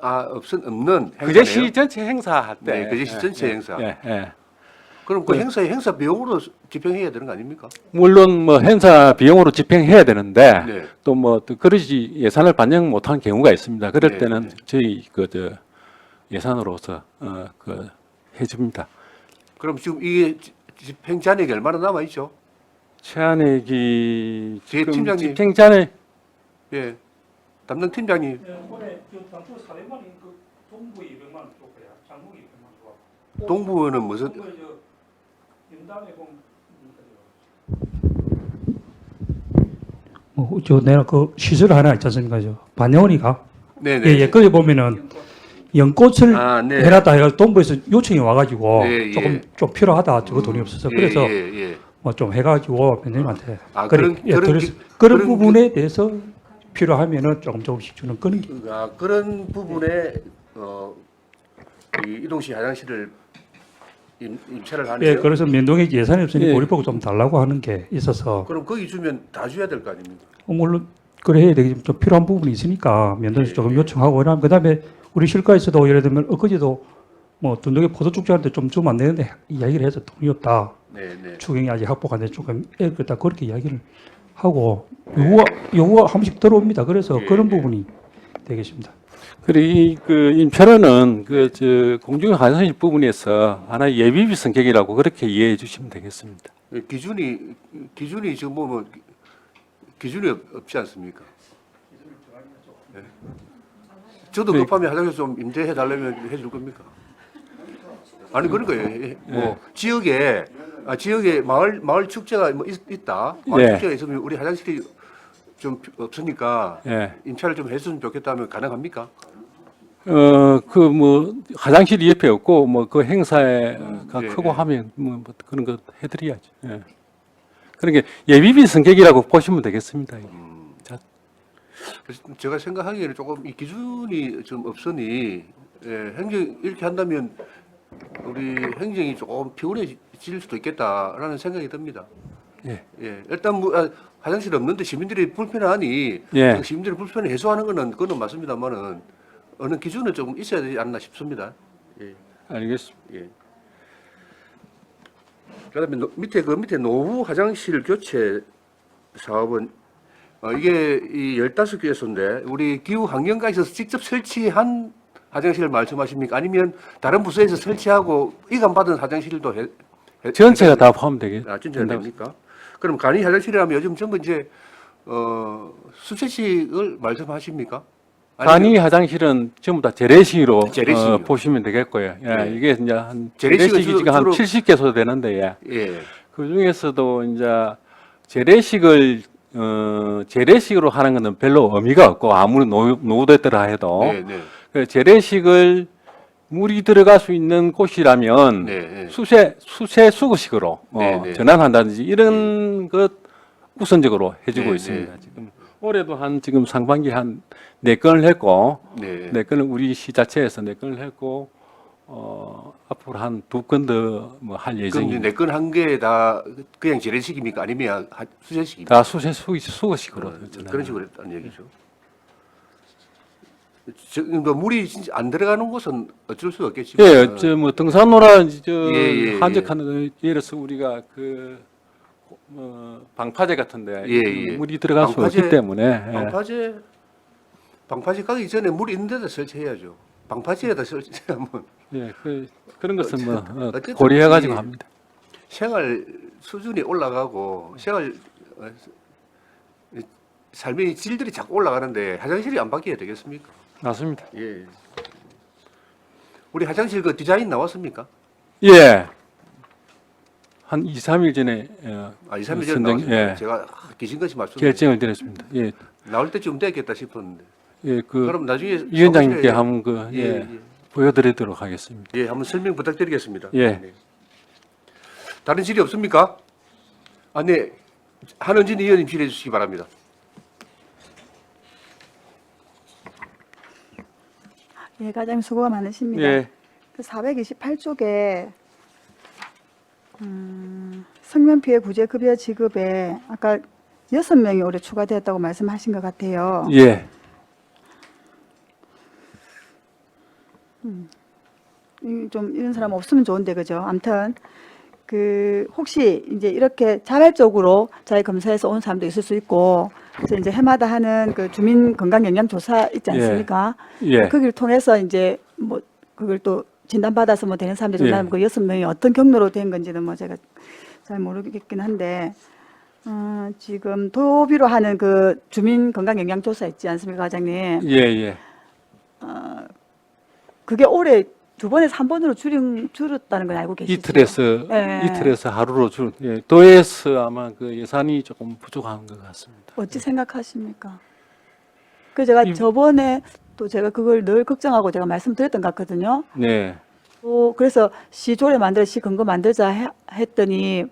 없는 그제시 행사네요. 전체 행사할 때. 네, 그제시 전체 행사. 예, 예. 그럼 그 행사 비용으로 집행해야 되는 거 아닙니까? 물론 뭐 행사 비용으로 집행해야 되는데 네. 또 뭐 또 그러지 예산을 반영 못한 경우가 있습니다. 그럴 네, 때는 네. 저희 예산으로서 해줍니다. 그럼 지금 이게 집행 잔액이 얼마나 남아 있죠? 최한액이 제 지금 팀장님. 집행 잔액 예. 담당 팀장님. 이번에 당초 400만 원, 그 동부에 200만 원 줬고요. 장국이 200만 원 줬고. 동부는 무슨 동부에 연담에 저 내가 그 시설 하나 있지 않습니까? 저 반영원이가 네네. 예, 거기 보면은 연꽃을 아, 네. 해놨다 해가 동부에서 요청이 와가지고 네, 예. 조금 좀 필요하다. 저거 돈이 없어서 그래서 예. 뭐 좀 해가지고 변호님한테 아, 그런- 예, 그런 그래서 기- 그런 그런 부분에 대해서 필요하면은 조금씩 주는 건 그런 부분에 이 이동식 화장실을 임차를 하네요. 예, 그래서 면동에 예산이 없으니 예. 우리 보고 좀 달라고 하는 게 있어서 그럼 거기 주면 다 줘야 될 거 아닙니까? 물론 그래 해야 되겠지만 좀 필요한 부분이 있으니까 면도에서 조금 요청하고 그다음 그다음에 우리 실과에서도 예를 들면 엊그제도 뭐 둔덕에 포도축제한테 좀 주면 안 되는데 이야기를 해서 돈이 없다. 네, 네. 추경이 아직 확보가 안 돼 조금 애꿎다 그렇게 이야기를 하고 요구가 한 번씩 들어옵니다. 그래서 예, 그런 예. 부분이 되겠습니다. 그리고 그 임차료는 공중 화장실 부분에서 하나의 예비비 성격이라고 그렇게 이해해 주시면 되겠습니다. 기준이 지금 뭐 기준이 없지 않습니까? 네. 저도 네. 급하면 화장실 좀 임대해 달라면 해줄 겁니까? 아니 그런 거예요. 뭐 지역에 마을 축제가 뭐 있다. 마을 예. 축제가 있으면 우리 화장실이 좀 없으니까 예. 임차를 좀 해줬으면 좋겠다면 가능합니까? 화장실이 옆에 없고 그 행사가 예, 크고 예. 하면 뭐 그런 거 해드려야죠. 예. 그러니까 예비비 성격이라고 보시면 되겠습니다. 자, 그래서 제가 생각하기에는 조금 이 기준이 좀 없으니 행정 이렇게 한다면 우리 행정이 조금 피곤해질 수도 있겠다라는 생각이 듭니다. 예. 일단 화장실 없는데 시민들이 불편하니 예. 시민들이 불편을 해소하는 그거는 맞습니다만은 어느 기준은 좀 있어야 되지 않나 싶습니다. 예. 알겠습니다. 예. 그다음에 밑에 노후 화장실 교체 사업은 이게 이 15개소인데 우리 기후 환경과에서 직접 설치한 화장실을 말씀하십니까? 아니면 다른 부서에서 설치하고 이관 받은 화장실도 전체가 다 포함되겠. 진짜 됩니까? 그럼 간이 화장실이라면 요즘 전부 이제 수채식을 말씀하십니까? 간이 화장실은 전부 다 재래식으로 재래식이요. 보시면 되겠고요. 예, 네. 이게 이제 한 재래식은 재래식이 지금 한 주로- 70개소 되는데 예. 예. 그 중에서도 이제 재래식을 재래식으로 하는 것은 별로 의미가 없고 아무리 노후됐더라 해도 네, 네. 그 재래식을 물이 들어갈 수 있는 곳이라면 네, 네. 수세 수거식으로 네, 네. 전환한다든지 이런 것 우선적으로 해주고 네, 있습니다. 네. 지금 올해도 지금 상반기 한 4건을 했고 네. 4건을 우리 시 자체에서 4건을 했고 앞으로 한 2건 더 할 그럼 예정입니다. 이제 내건 한 개 다 그냥 재래식입니까? 아니면 수제식입니까? 다 수거식으로 그런 식으로 했다는 얘기죠. 그러니까 물이 진짜 안 들어가는 곳은 어쩔 수가 없겠지. 예, 등산로라 예. 한적하는 예를 들어서 우리가 방파제 같은데 예. 물이 들어갈 수 방파제- 없기 때문에 방파제 가기 전에 물이 있는 데다 설치해야죠. 방파제에다 설치하면 그런 것은 어쨌든 고려해 가지고 이- 합니다. 생활 수준이 올라가고 삶의 질들이 자꾸 올라가는데 화장실이 안 바뀌어야 되겠습니까? 맞습니다. 예. 우리 화장실 그 디자인 나왔습니까? 예. 한 2, 3일 전에 2, 3일 전에 선정- 나왔습니다. 예. 제가 기신것이 말씀 결정을 드렸습니다. 예. 나올 때쯤 되겠다 싶었는데. 예, 그럼 나중에 위원장님께 사무실에- 한번 예. 보여드리도록 하겠습니다. 예, 한번 설명 부탁드리겠습니다. 예. 네. 다른 질의 없습니까? 네. 한은진 의원님 질의해 주시기 바랍니다. 예, 과장님 수고가 많으십니다. 예. 그 428쪽에 성면 피해 구제 급여 지급에 아까 6명이 올해 추가되었다고 말씀하신 것 같아요. 예. 좀 이런 사람 없으면 좋은데 그죠? 아무튼 그 혹시 이제 이렇게 자발적으로 자기 검사에서 온 사람도 있을 수 있고 그래서 이제 해마다 하는 그 주민 건강 영양 조사 있지 않습니까? 예. 거기를 통해서 이제 뭐 그걸 또 진단받아서 뭐 되는 사람들 예. 전담 그 6명이 어떤 경로로 된 건지는 뭐 제가 잘 모르겠긴 한데 지금 도비로 하는 그 주민 건강 영양 조사 있지 않습니까, 과장님? 예. 그게 올해 2번에서 1번으로 줄었다는 걸 알고 계시죠? 이틀에서 하루로 도에서 아마 그 예산이 조금 부족한 것 같습니다. 어찌 생각하십니까? 그 제가 저번에 또 제가 그걸 늘 걱정하고 제가 말씀드렸던 것 같거든요. 네. 그래서 시 조례 만들어 시 근거 만들자 했더니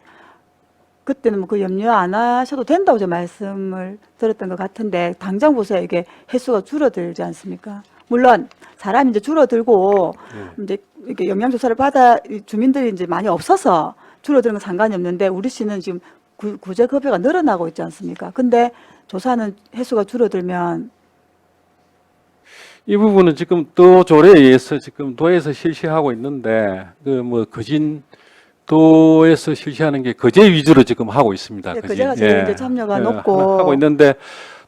그때는 뭐 그 염려 안 하셔도 된다고 제가 말씀을 드렸던 것 같은데 당장 보세요. 이게 횟수가 줄어들지 않습니까? 물론 사람이 이제 줄어들고 이제 이렇게 영양조사를 받아 주민들이 이제 많이 없어서 줄어드는 건 상관이 없는데 우리 시는 지금 구제 급여가 늘어나고 있지 않습니까? 근데 조사는 횟수가 줄어들면 이 부분은 지금 또 조례에 의해서 지금 도에서 실시하고 있는데 그 뭐 거진 도에서 실시하는 게 거제 위주로 지금 하고 있습니다. 예, 거제. 그제가 제일 이제 참여가 높고. 하고 있는데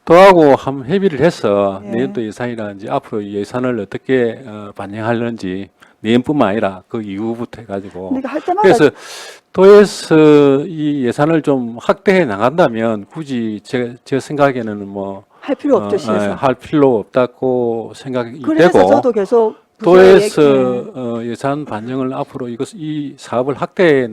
도하고 한번 협의를 해서 예. 내년도 예산이라든지 앞으로 예산을 어떻게 반영하려는지 내년뿐만 아니라 그 이후부터 해가지고 그러니까 할 때마다 그래서 도에서 이 예산을 좀 확대해 나간다면 굳이 제 생각에는 뭐 할 필요 없죠, 시에서. 할 필요 없다고 생각이 그래서 되고 저도 계속 도에서 예산 반영을 앞으로 이 사업을 확대해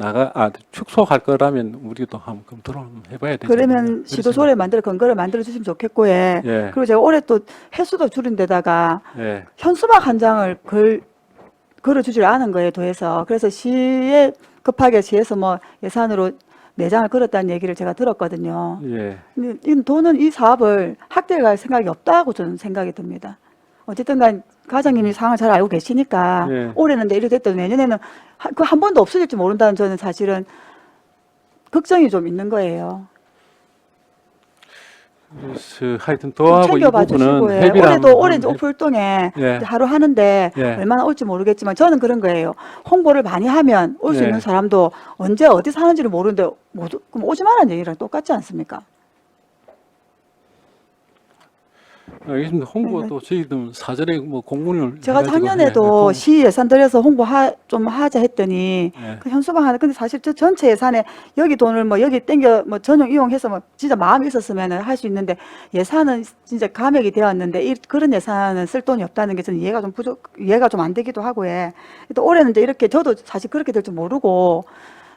축소할 거라면 우리도 한번 검토를 한번 해봐야 되죠. 그러면 시도조례 만들어 근거를 만들어 주시면 좋겠고, 예. 예. 그리고 제가 올해 또 횟수도 줄인 데다가 예. 현수막 한 장을 걸어주질 않은 거예요, 도에서. 그래서 시에 급하게 시에서 뭐 예산으로 4장을 걸었다는 얘기를 제가 들었거든요. 예. 근데 이 도는 이 사업을 확대할 생각이 없다고 저는 생각이 듭니다. 어쨌든 간 과장님이 상황을 잘 알고 계시니까 예. 올해는 이렇게 됐더니 내년에는 그 한 번도 없어질지 모른다는 저는 사실은 걱정이 좀 있는 거예요. 그래서 하여튼 좀 도하고 이 챙겨봐 주시고, 부분은 예. 협의를 올해도 한번 올해 이제 오풀동에 예. 이제 하루 하는데 예. 얼마나 올지 모르겠지만 저는 그런 거예요. 홍보를 많이 하면 올 수 예. 있는 사람도 언제 어디 사는지를 모르는데 그럼 오지 말라는 얘기랑 똑같지 않습니까? 알겠습니다. 홍보도 저희도 사전에 뭐 공문을 제가 해가지고 작년에도 예. 시 예산 들여서 홍보 좀 하자 했더니 예. 그 현수막 하나 근데 사실 저 전체 예산에 여기 돈을 뭐 여기 땡겨 뭐 전용 이용해서 뭐 진짜 마음이 있었으면 할 수 있는데 예산은 진짜 감액이 되었는데 그런 예산은 쓸 돈이 없다는 게 저는 이해가 좀 안 되기도 하고 해. 또 올해는 이제 이렇게 저도 사실 그렇게 될 줄 모르고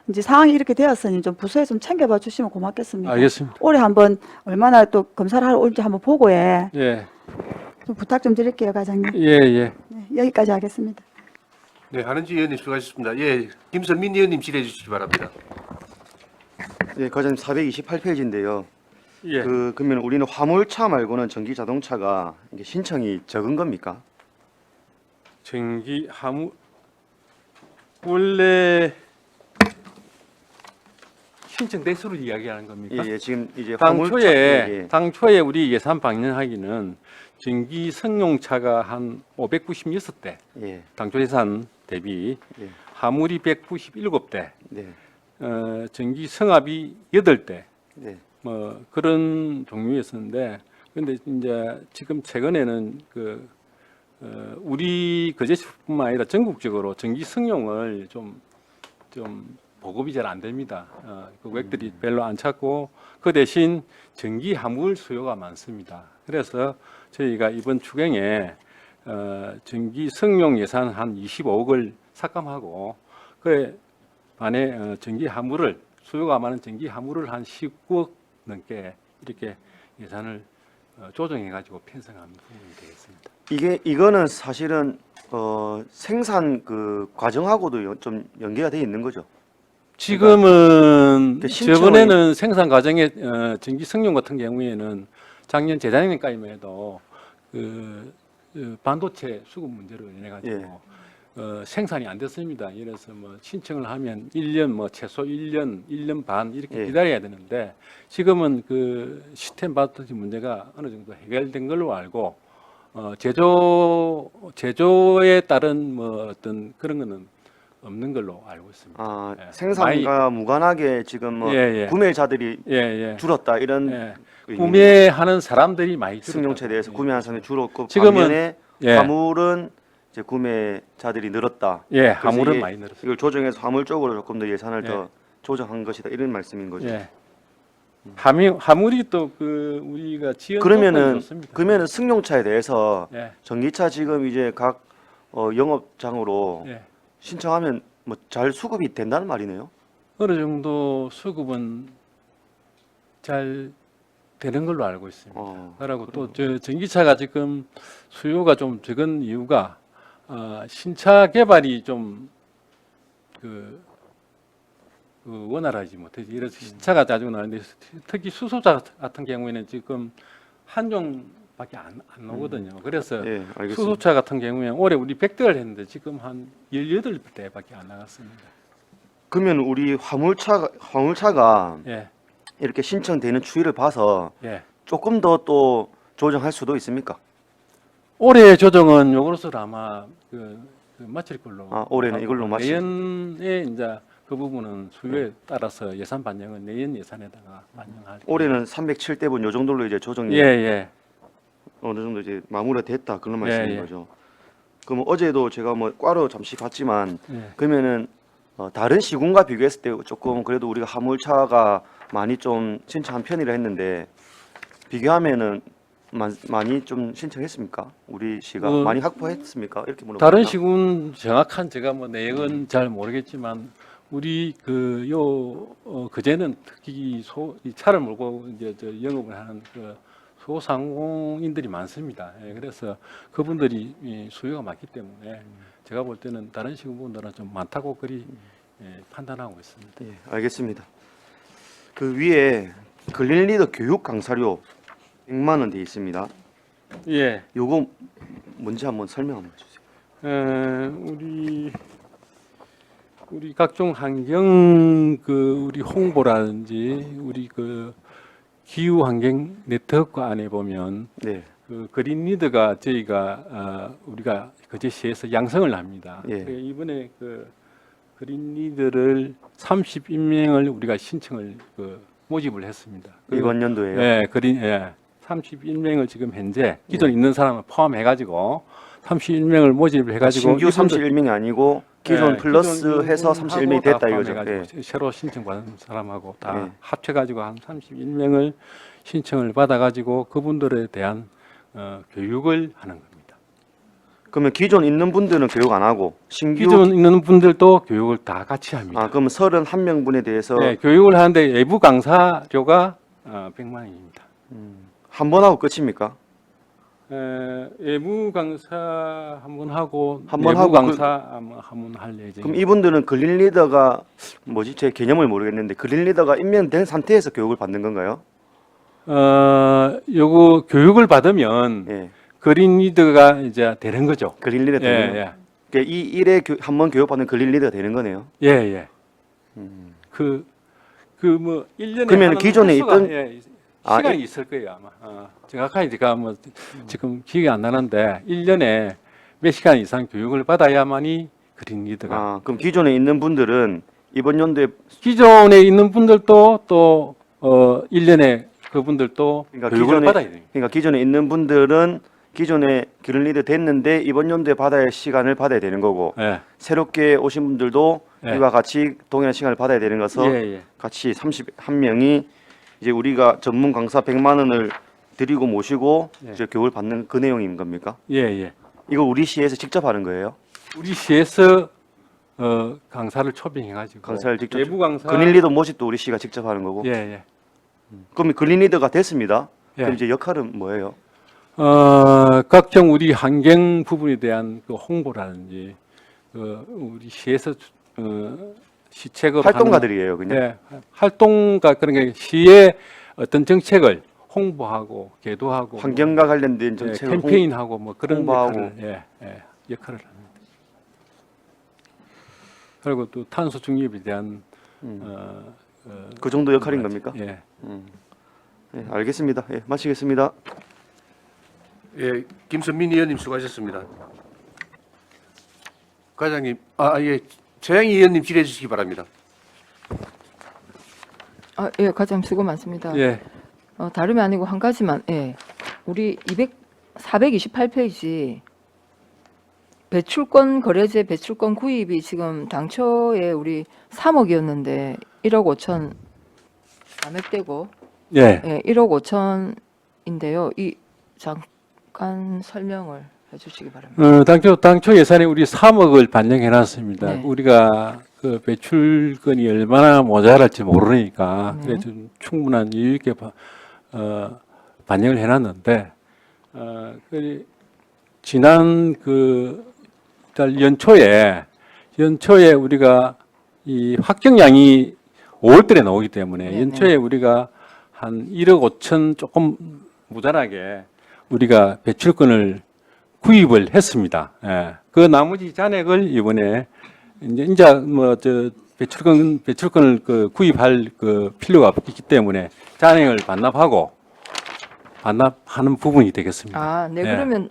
이제 상황이 이렇게 되었으니 좀 부서에 좀 챙겨봐 주시면 고맙겠습니다. 알겠습니다. 올해 한번 얼마나 또 검사를 하러 올지 한번 보고 해. 예. 좀 부탁 좀 드릴게요, 과장님. 예, 예. 네, 여기까지 하겠습니다. 네, 한은지 의원님 수고하셨습니다. 예, 김선민 의원님 질의해 주시기 바랍니다. 네, 과장님 428페이지인데요. 예. 그러면 우리는 화물차 말고는 전기 자동차가 이게 신청이 적은 겁니까? 전기 화물 원래 신청 대수를 이야기하는 겁니까? 예, 지금 이제 화물차 당초에 우리 예산 방영하기는 전기 승용차가 한 596대 예, 당초 예산 대비 예, 화물이 197대 네, 전기 승합이 8대 네, 뭐 그런 종류였었는데 근데 이제 지금 최근에는 우리 거제시뿐만 아니라 전국적으로 전기 승용을 좀 보급이 잘 안 됩니다. 고객들이 별로 안 찾고 그 대신 전기 화물 수요가 많습니다. 그래서 저희가 이번 추경에 전기 승용 예산 한 25억을 삭감하고 그 안에 전기 화물을 수요가 많은 전기 화물을 한 19억 넘게 이렇게 예산을 조정해 가지고 편성한 부분이 되겠습니다. 이거는 사실은 생산 그 과정하고도 좀 연계가 돼 있는 거죠. 지금은 그 신청이- 저번에는 생산 과정에 전기 승용 같은 경우에는 작년 재작년까지만 해도 그 반도체 수급 문제로 인해 가지고 생산이 안 됐습니다. 그래서 뭐 신청을 하면 1년 뭐 최소 1년, 1년 반 이렇게 예. 기다려야 되는데 지금은 그 시스템 반도체 문제가 어느 정도 해결된 걸로 알고 제조에 따른 뭐 어떤 그런 거는 없는 걸로 알고 있습니다. 아, 예. 생산과 무관하게 지금 뭐 예, 예. 구매자들이 예, 예. 줄었다 이런 예. 의미. 구매하는 사람들이 많이 승용차에 대해서 줄었다고. 구매하는 사람이 줄었고 지금은- 반면에 예. 화물은 이제 구매자들이 늘었다. 예, 그래서 화물은 이게- 많이 늘었어요. 이걸 조정해서 화물 쪽으로 조금 더 예산을 예. 더 조정한 것이다 이런 말씀인 거죠. 예. 화물이 또 우리가 지원 그러면은 조건이 좋습니다. 그러면은 승용차에 대해서 예. 전기차 지금 이제 각 영업장으로 예. 신청하면 뭐 잘 수급이 된다는 말이네요. 어느 정도 수급은 잘 되는 걸로 알고 있습니다. 그리고 또 전기차가 지금 수요가 좀 적은 이유가 신차 개발이 좀 원활하지 못해서 이래서 신차가 자주 나오는데 특히 수소차 같은 경우에는 지금 한 종밖에 안 나오거든요. 그래서 예, 알겠습니다. 수소차 같은 경우에는 올해 우리 100대를 했는데 지금 한 18대밖에 안 나갔습니다. 그러면 우리 화물차가 예, 이렇게 신청되는 추이를 봐서 예. 조금 더 또 조정할 수도 있습니까? 올해 조정은 요거로서 아마 마칠 걸로. 아, 올해는 이걸로 마칠- 내년에 이제 그 부분은 수요에 따라서 예산 반영은 내년 예산에다가 반영할. 올해는 307대분 요 정도로 이제 조정이 예. 어느 정도 이제 마무리가 됐다 그런 예, 말씀인 예. 거죠. 그럼 어제도 제가 뭐 과로 잠시 봤지만 예. 그러면은 다른 시군과 비교했을 때 조금 그래도 우리가 화물차가 많이 좀 신청한 편이라 했는데 비교하면은 많이 좀 신청했습니까? 우리 시가 많이 확보했습니까? 이렇게 물어보면 다른 시군 정확한 제가 뭐 내역은 잘 모르겠지만 우리 그제는 특히 이 차를 몰고 이제 영업을 하는 그 소상공인들이 많습니다. 예, 그래서 그분들이 이 수요가 많기 때문에 제가 볼 때는 다른 시군분들은 좀 많다고 그리 판단하고 있습니다. 예, 알겠습니다. 그 위에 근린리더 교육 강사료 100만 원 돼 있습니다. 예, 요거 뭔지 한번 설명 한번 해주세요. 우리 각종 환경 우리 홍보라든지 우리 기후 환경 네트워크 안에 보면 네, 그 그린 리더가 저희가 우리가 거제시에서 양성을 합니다. 예. 그래서 이번에 그린 리더를 30인명을 우리가 신청을 모집을 했습니다. 이번 연도에요. 예, 31명을 지금 현재 기존 있는 사람을 포함해가지고 31명을 모집을 해가지고 신규 31명이 아니고 기존 예, 플러스 기존 해서 분하고 31명이 다 됐다 이거죠. 포함해가지고 예. 새로 신청받은 사람하고 다 예. 합쳐가지고 한 31명을 신청을 받아가지고 그분들에 대한 교육을 하는 겁니다. 그러면 기존 있는 분들은 교육 안 하고 신규 기존 있는 분들도 교육을 다 같이 합니다. 그러면 31명분에 대해서 네, 교육을 하는데 외부 강사료가 100만 원입니다. 한 번 하고 끝입니까? 외부 강사 한 번 하고 한번 내부 하고 강사 한 번 할 예정입니다. 그럼 이분들은 근린 리더가 뭐지? 제 개념을 모르겠는데 근린 리더가 임명된 상태에서 교육을 받는 건가요? 요거 교육을 받으면 예. 그린 리더가 이제 되는 거죠. 근린 리더 되는 거. 예. 그러니까 이 일에 한 번 교육받는 근린 리더가 되는 거네요. 예. 뭐 1년에 그러면 기존에 있던- 시간이 있을 거예요, 아마. 정확하게 제가 뭐 지금 기억이 안 나는데 1년에 몇 시간 이상 교육을 받아야만이 그린 리더가 그럼 기존에 있는 분들은 이번 연도에 기존에 있는 분들도 또 1년에 그분들도 그러니까 교육을 기존에- 받아야 됩니다. 그러니까 기존에 있는 분들은 기존에 근린 리더 됐는데 이번 연도에 받아야 할 시간을 받아야 되는 거고 예. 새롭게 오신 분들도 예. 이와 같이 동일한 시간을 받아야 되는 것서 예. 같이 31명이 이제 우리가 전문 강사 100만 원을 드리고 모시고 예. 이제 교육을 받는 그 내용인 겁니까? 예. 이거 우리 시에서 직접 하는 거예요? 우리 시에서 강사를 초빙해가지고 강사를 직접 외부 강사 근린 리더 모집도 우리 시가 직접 하는 거고. 예. 그럼 근린 리더가 됐습니다. 예. 그럼 이제 역할은 뭐예요? 각종 우리 환경 부분에 대한 그 홍보라든지 우리 시에서 시책을 활동가들이에요, 그냥. 네, 활동가 그러니까 시의 어떤 정책을 홍보하고 계도하고 환경과 관련된 뭐, 정책을 캠페인하고 뭐 그런 홍보하고. 역할을 합니다. 그리고 또 탄소 중립에 대한 그 정도 역할인 겁니까? 예. 네, 알겠습니다. 예, 마치겠습니다. 예, 김선민 의원님 수고하셨습니다. 과장님, 최양희 의원님 질의해 주시기 바랍니다. 예, 과장님 수고 많습니다. 예. 다름이 아니고 한 가지만, 우리 428페이지 배출권 거래제 배출권 구입이 지금 당초에 우리 3억이었는데 1억 5천 감액되고 예. 1억 5천인데요. 이 잠깐 설명을 해주시기 바랍니다. 당초 예산에 우리 3억을 반영해 놨습니다. 네. 우리가 그 배출권이 얼마나 모자랄지 모르니까 네. 그래서 좀 충분한 여유 있게 반영을 해 놨는데 지난 달 연초에 우리가 이 확정량이 5월달에 나오기 때문에 네네. 연초에 우리가 한 1억 5천 조금 모자라게 우리가 배출권을 구입을 했습니다. 예. 그 나머지 잔액을 이번에 이제 뭐 배출권을 구입할 필요가 없기 때문에 잔액을 반납하는 부분이 되겠습니다. 네. 예. 그러면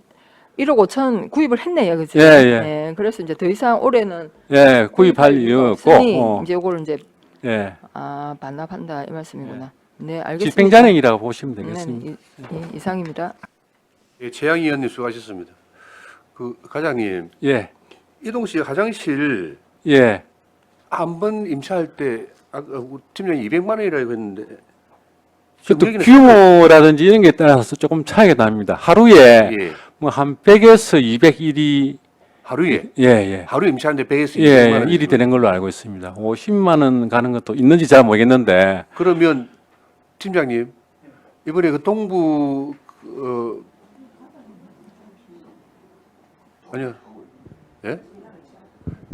1억 5천 구입을 했네요, 그죠? 예, 예. 네, 그래서 이제 더 이상 올해는 예, 구입할 이유 없고, 없으니 이제 요거를 이제 예, 반납한다 이 말씀이구나. 네, 알겠습니다. 집행잔행이라고 보시면 되겠습니다. 네, 이상입니다. 예, 최양희 의원님 수고하셨습니다. 그 과장님, 예, 이동식 화장실 예, 한 번 임차할 때 팀장이 200만 원이라고 했는데 지금 그것도 여기는 규모라든지 이런 게 따라서 조금 차이가 납니다. 하루에 예, 뭐 한 100에서 201이 하루에 예. 하루 임차하는데 100에서 200만 예, 원 일이 되는 걸로 알고 있습니다. 50만 원 가는 것도 있는지 잘 모르겠는데, 그러면 팀장님 이번에 그 동부 아니요, 예?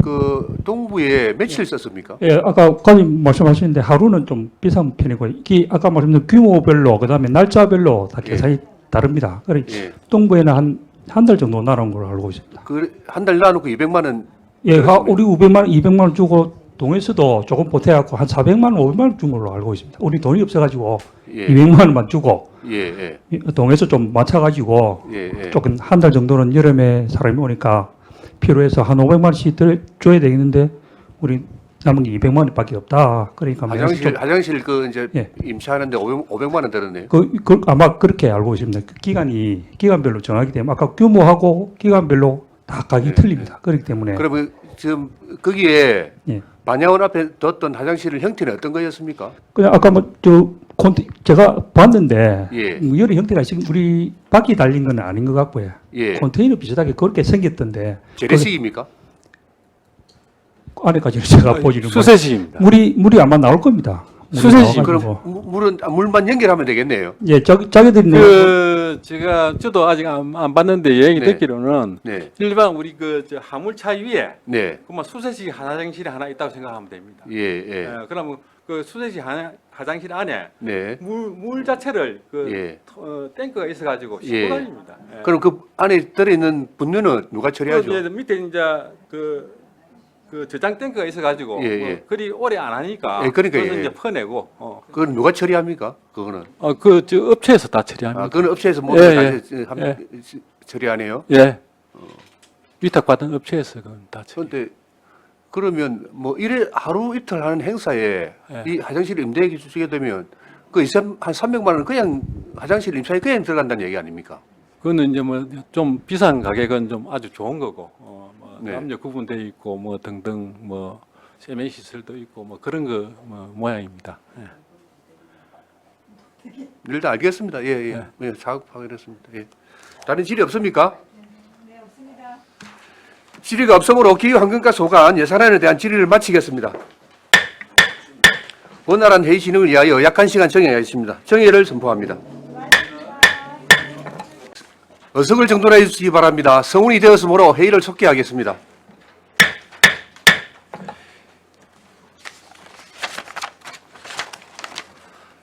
그 동부에 며칠 썼습니까? 예, 아까 과장님 말씀하시는데 하루는 좀 비싼 편이고 이게 아까 말씀드린 규모별로 그다음에 날짜별로 다 계산이 다릅니다. 그래 예, 동부에는 한 달 정도 나온 걸로 알고 있습니다. 그 한 달 놔놓고 200만 원. 예, 그렇습니다. 우리 200만 원 주고 동에서도 조금 보태갖고 한 400만 원, 500만 원 준 걸로 알고 있습니다. 우리 돈이 없어가지고 예, 200만 원만 주고 예, 예, 동에서 좀 맞춰가지고 예, 예. 조금 한 달 정도는 여름에 사람이 오니까 필요해서 한 500만 원씩 줘야 되겠는데 우리 남은 게 200만 원밖에 없다. 그러니까 화장실 그 이제 예. 임차하는데 500만 원 들었네요. 아마 그렇게 알고 있습니다. 그 기간별로 정하기 때문에 아까 규모하고 기간별로 다 가격이 예, 틀립니다. 그렇기 때문에 그러면 지금 거기에 예. 만야원 앞에 뒀던 화장실 형태는 어떤 거였습니까? 그냥 아까 제가 봤는데 예. 여러 형태가 지금 우리 바퀴 달린 건 아닌 것 같고요. 예. 컨테이너 비슷하게 그렇게 생겼던데 재래식입니까? 그 안에까지는 제가 보지는 수세식입니다. 물이 아마 나올 겁니다. 물이 수세식. 나와가지고. 그럼 물만 연결하면 되겠네요. 예, 자기들이 저도 아직 안 봤는데 얘기 네. 듣기로는 네, 일반 우리 저 화물차 위에 네, 그만 수세식 화장실이 하나 있다고 생각하면 됩니다. 예, 예, 그러면 그 수세식 화장실 안에 네. 물 자체를 예. 탱크가 있어가지고 예. 싣고 다닙니다. 예. 그럼 그 안에 들어있는 분유는 누가 처리하죠? 그 이제 밑에 이제 그 저장 탱크가 있어가지고 예, 예. 그리 오래 안 하니까 예, 그러니까, 그래서 예. 이제 퍼내고 그건 누가 처리합니까? 그거는 저 업체에서 다 처리합니다. 그건 업체에서 모두 예, 다시 예. 처리하네요. 예. 위탁받은 업체에서 그건 다 처리. 그런데 그러면 뭐 이래 하루 이틀 하는 행사에 예. 이 화장실 임대해 주시게 되면 그 한 300만 원 그냥 화장실 임차에 그냥 들어간다는 얘기 아닙니까? 그거는 이제 뭐 좀 비싼 가격은 좀 아주 좋은 거고 뭐 네. 남녀 구분돼 있고 뭐 등등 뭐 세면 시설도 있고 뭐 그런 거 모양입니다. 예. 일단 알겠습니다. 예, 예. 네. 예, 작업 확인했습니다. 예. 다른 질의 없습니까? 네, 없습니다. 질의가 없으므로 기후환경과 소관 예산안에 대한 질의를 마치겠습니다. 원활한 회의 진행을 위하여 약한 시간 정해야겠습니다. 정의를 선포합니다. 어석을 정돈해 주시기 바랍니다. 성운이 되었으므로 회의를 속기하겠습니다.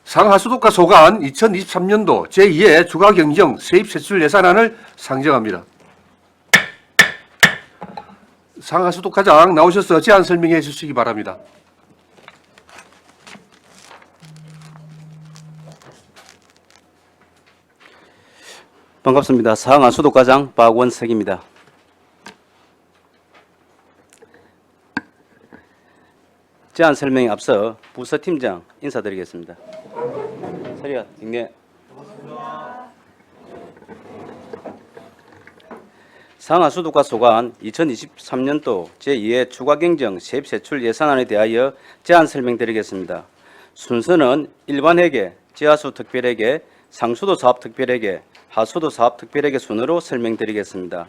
상하수도가 소관 2023년도 제2회 주가경정 세입세출 예산안을 상정합니다. 상하수도과장 나오셔서 제안 설명해 주시기 바랍니다. 반갑습니다. 상하수도과장 박원석입니다. 제안 설명에 앞서 부서팀장 인사드리겠습니다. 서리야, 닉네. 상하수도과 소관 2023년도 제2회 추가경정 세입세출 예산안에 대하여 제안 설명드리겠습니다. 순서는 일반회계, 지하수 특별회계, 상수도 사업 특별회계, 하수도 사업 특별회계 순으로 설명드리겠습니다.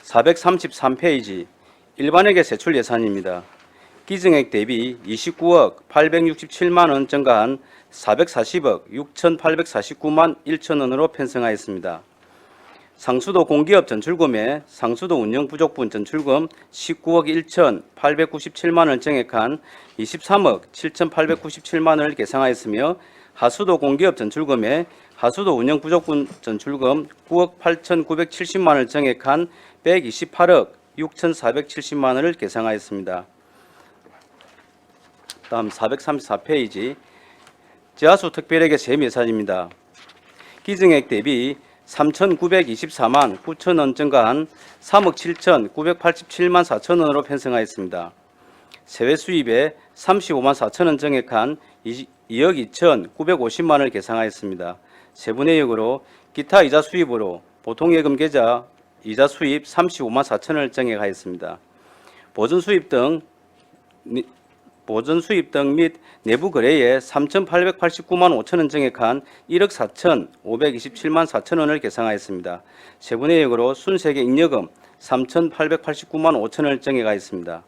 433페이지 일반회계 세출 예산입니다. 기증액 대비 29억 867만 원 증가한 440억 6,849만 1천 원으로 편성하였습니다. 상수도 공기업 전출금에 상수도 운영 부족분 전출금 19억 1,897만 원 증액한 23억 7,897만 원을 계상하였으며 하수도 공기업 전출금에 하수도 운영 부족분 전출금 9억 8,970만 원을 증액한 128억 6,470만 원을 계상하였습니다. 다음 434페이지 지하수 특별회계 세임 예산입니다. 기증액 대비 3,924만 9천 원 증가한 3억 7,987만 4천 원으로 편성하였습니다. 세외 수입에 35만 4천 원 증액한 2억 2,950만 원을 계상하였습니다. 세부 내역으로 기타 이자 수입으로 보통예금 계좌 이자 수입 35만 4천 원을 증액하였습니다. 보전 수입 등 및 내부 거래에 3,889만 5천 원 증액한 1억 4,527만 4천 원을 계상하였습니다. 세부 내역으로 순세계 잉여금 3,889만 5천 원을 증액하였습니다.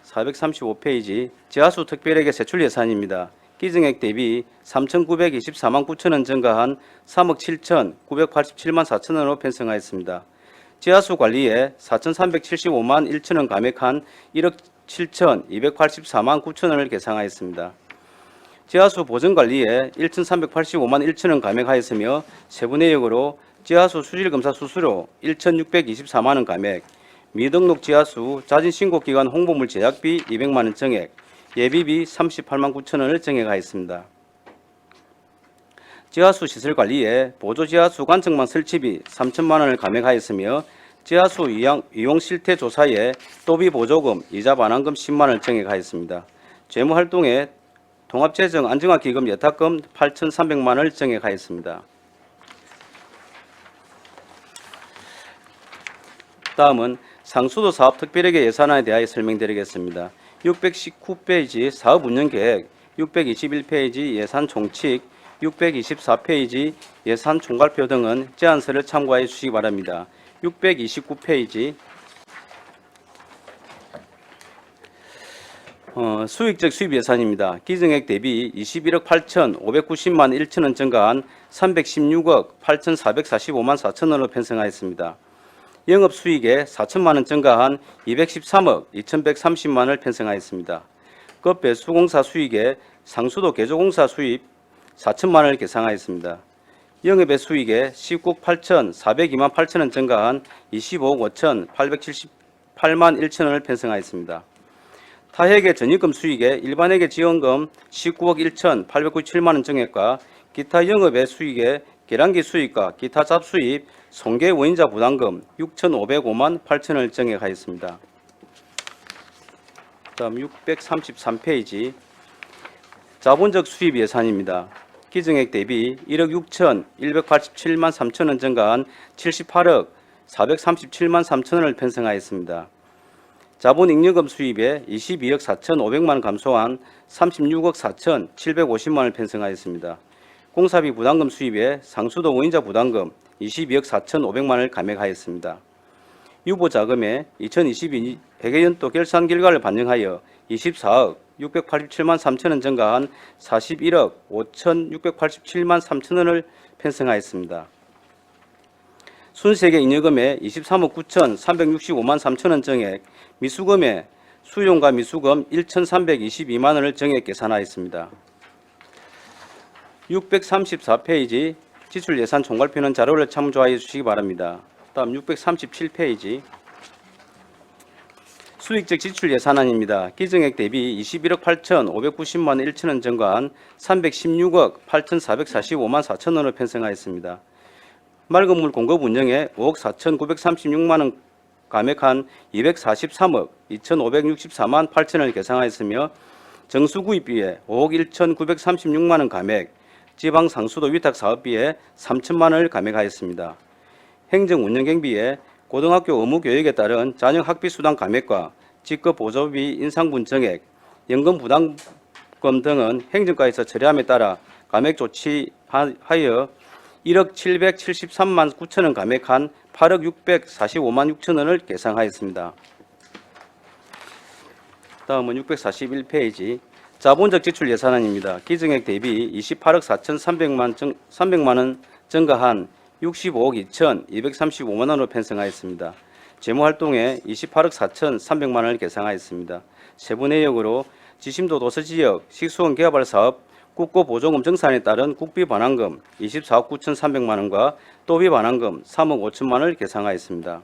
435페이지 지하수 특별회계 세출 예산입니다. 기증액 대비 3,924만 9천 원 증가한 3억 7,987만 4천 원으로 편성하였습니다. 지하수 관리에 4,375만 1천 원 감액한 1억 7,284만 9천 원을 계상하였습니다. 지하수 보전 관리에 1,385만 1천 원 감액하였으며 세부 내역으로 지하수 수질 검사 수수료 1,624만 원 감액, 미등록 지하수 자진 신고 기간 홍보물 제작비 200만 원 증액, 예비비 38만 9천 원을 증액하였습니다. 지하수 시설 관리에 보조 지하수 관측망 설치비 3천만 원을 감액하였으며 지하수 이용 실태 조사에 또비 보조금, 이자 반환금 10만 원을 증액하였습니다. 재무 활동에 통합재정 안정화기금 예탁금 8,300만 원을 증액하였습니다. 다음은 상수도 사업 특별회계 예산안에 대하여 설명드리겠습니다. 619페이지 사업 운영 계획, 621페이지 예산 총칙, 624페이지 예산 총괄표 등은 제안서를 참고하여 주시기 바랍니다. 629페이지 수익적 수입 예산입니다. 기증액 대비 21억 8,590만 1천 원 증가한 316억 8,445만 4천 원으로 편성하였습니다. 영업 수익에 4천만 원 증가한 213억 2,130만 원을 편성하였습니다. 급 배수공사 수익에 상수도 개조공사 수입 4천만 원을 계상하였습니다. 영업의 수익에 19억 8,402만 8천 원 증가한 25억 5,878만 1천 원을 편성하였습니다. 타회계 전입금 수익에 일반회계 지원금 19억 1,897만 원 증액과 기타 영업의 수익에 계량기 수익과 기타 잡수입, 손괴 원인자 부담금 6,505만 8천 원을 증액하였습니다. 다음 633페이지 자본적 수입 예산입니다. 기증액 대비 1억 6,187만 3천 원 증가한 78억 437만 3천 원을 편성하였습니다. 자본잉여금 수입에 22억 4,500만 원 감소한 36억 4,750만 원을 편성하였습니다. 공사비 부담금 수입에 상수도 원인자 부담금 22억 4,500만 원을 감액하였습니다. 유보 자금에 2022 회계연도 결산 결과를 반영하여 24억 687만 3천 원 증가한 41억 5,687만 3천 원을 편성하였습니다. 순세계 잉여금에 23억 9,365만 3천 원 증액, 미수금에 수용과 미수금 1,322만 원을 증액 계산하였습니다. 634페이지 지출예산 총괄표는 자료를 참조하여 주시기 바랍니다. 다음 637페이지 수익적 지출예산안입니다. 기증액 대비 21억 8,590만 1천 원 증가한 316억 8,445만 4천 원을 편성하였습니다. 맑은물 공급 운영에 5억 4,936만 원 감액한 243억 2,564만 8천 원을 계상하였으며 정수구입비에 5억 1,936만 원 감액, 지방상수도 위탁사업비에 3천만 원을 감액하였습니다. 행정운영경비에 고등학교 의무교육에 따른 자녀 학비수당 감액과 직급 보조비 인상분 증액, 연금 부담금 등은 행정과에서 처리함에 따라 감액 조치하여 1억 773만 9천 원 감액한 8억 645만 6천 원을 계상하였습니다. 다음은 641페이지 자본적 지출 예산안입니다. 기증액 대비 28억 4,300만 원 증가한 65억 2,235만 원으로 편성하였습니다. 재무활동에 28억 4,300만 원을 계상하였습니다. 세부 내역으로 지심도 도서지역 식수원 개발 사업 국고 보조금 정산에 따른 국비 반환금 24억 9,300만 원과 또비 반환금 3억 5천만 원을 계상하였습니다.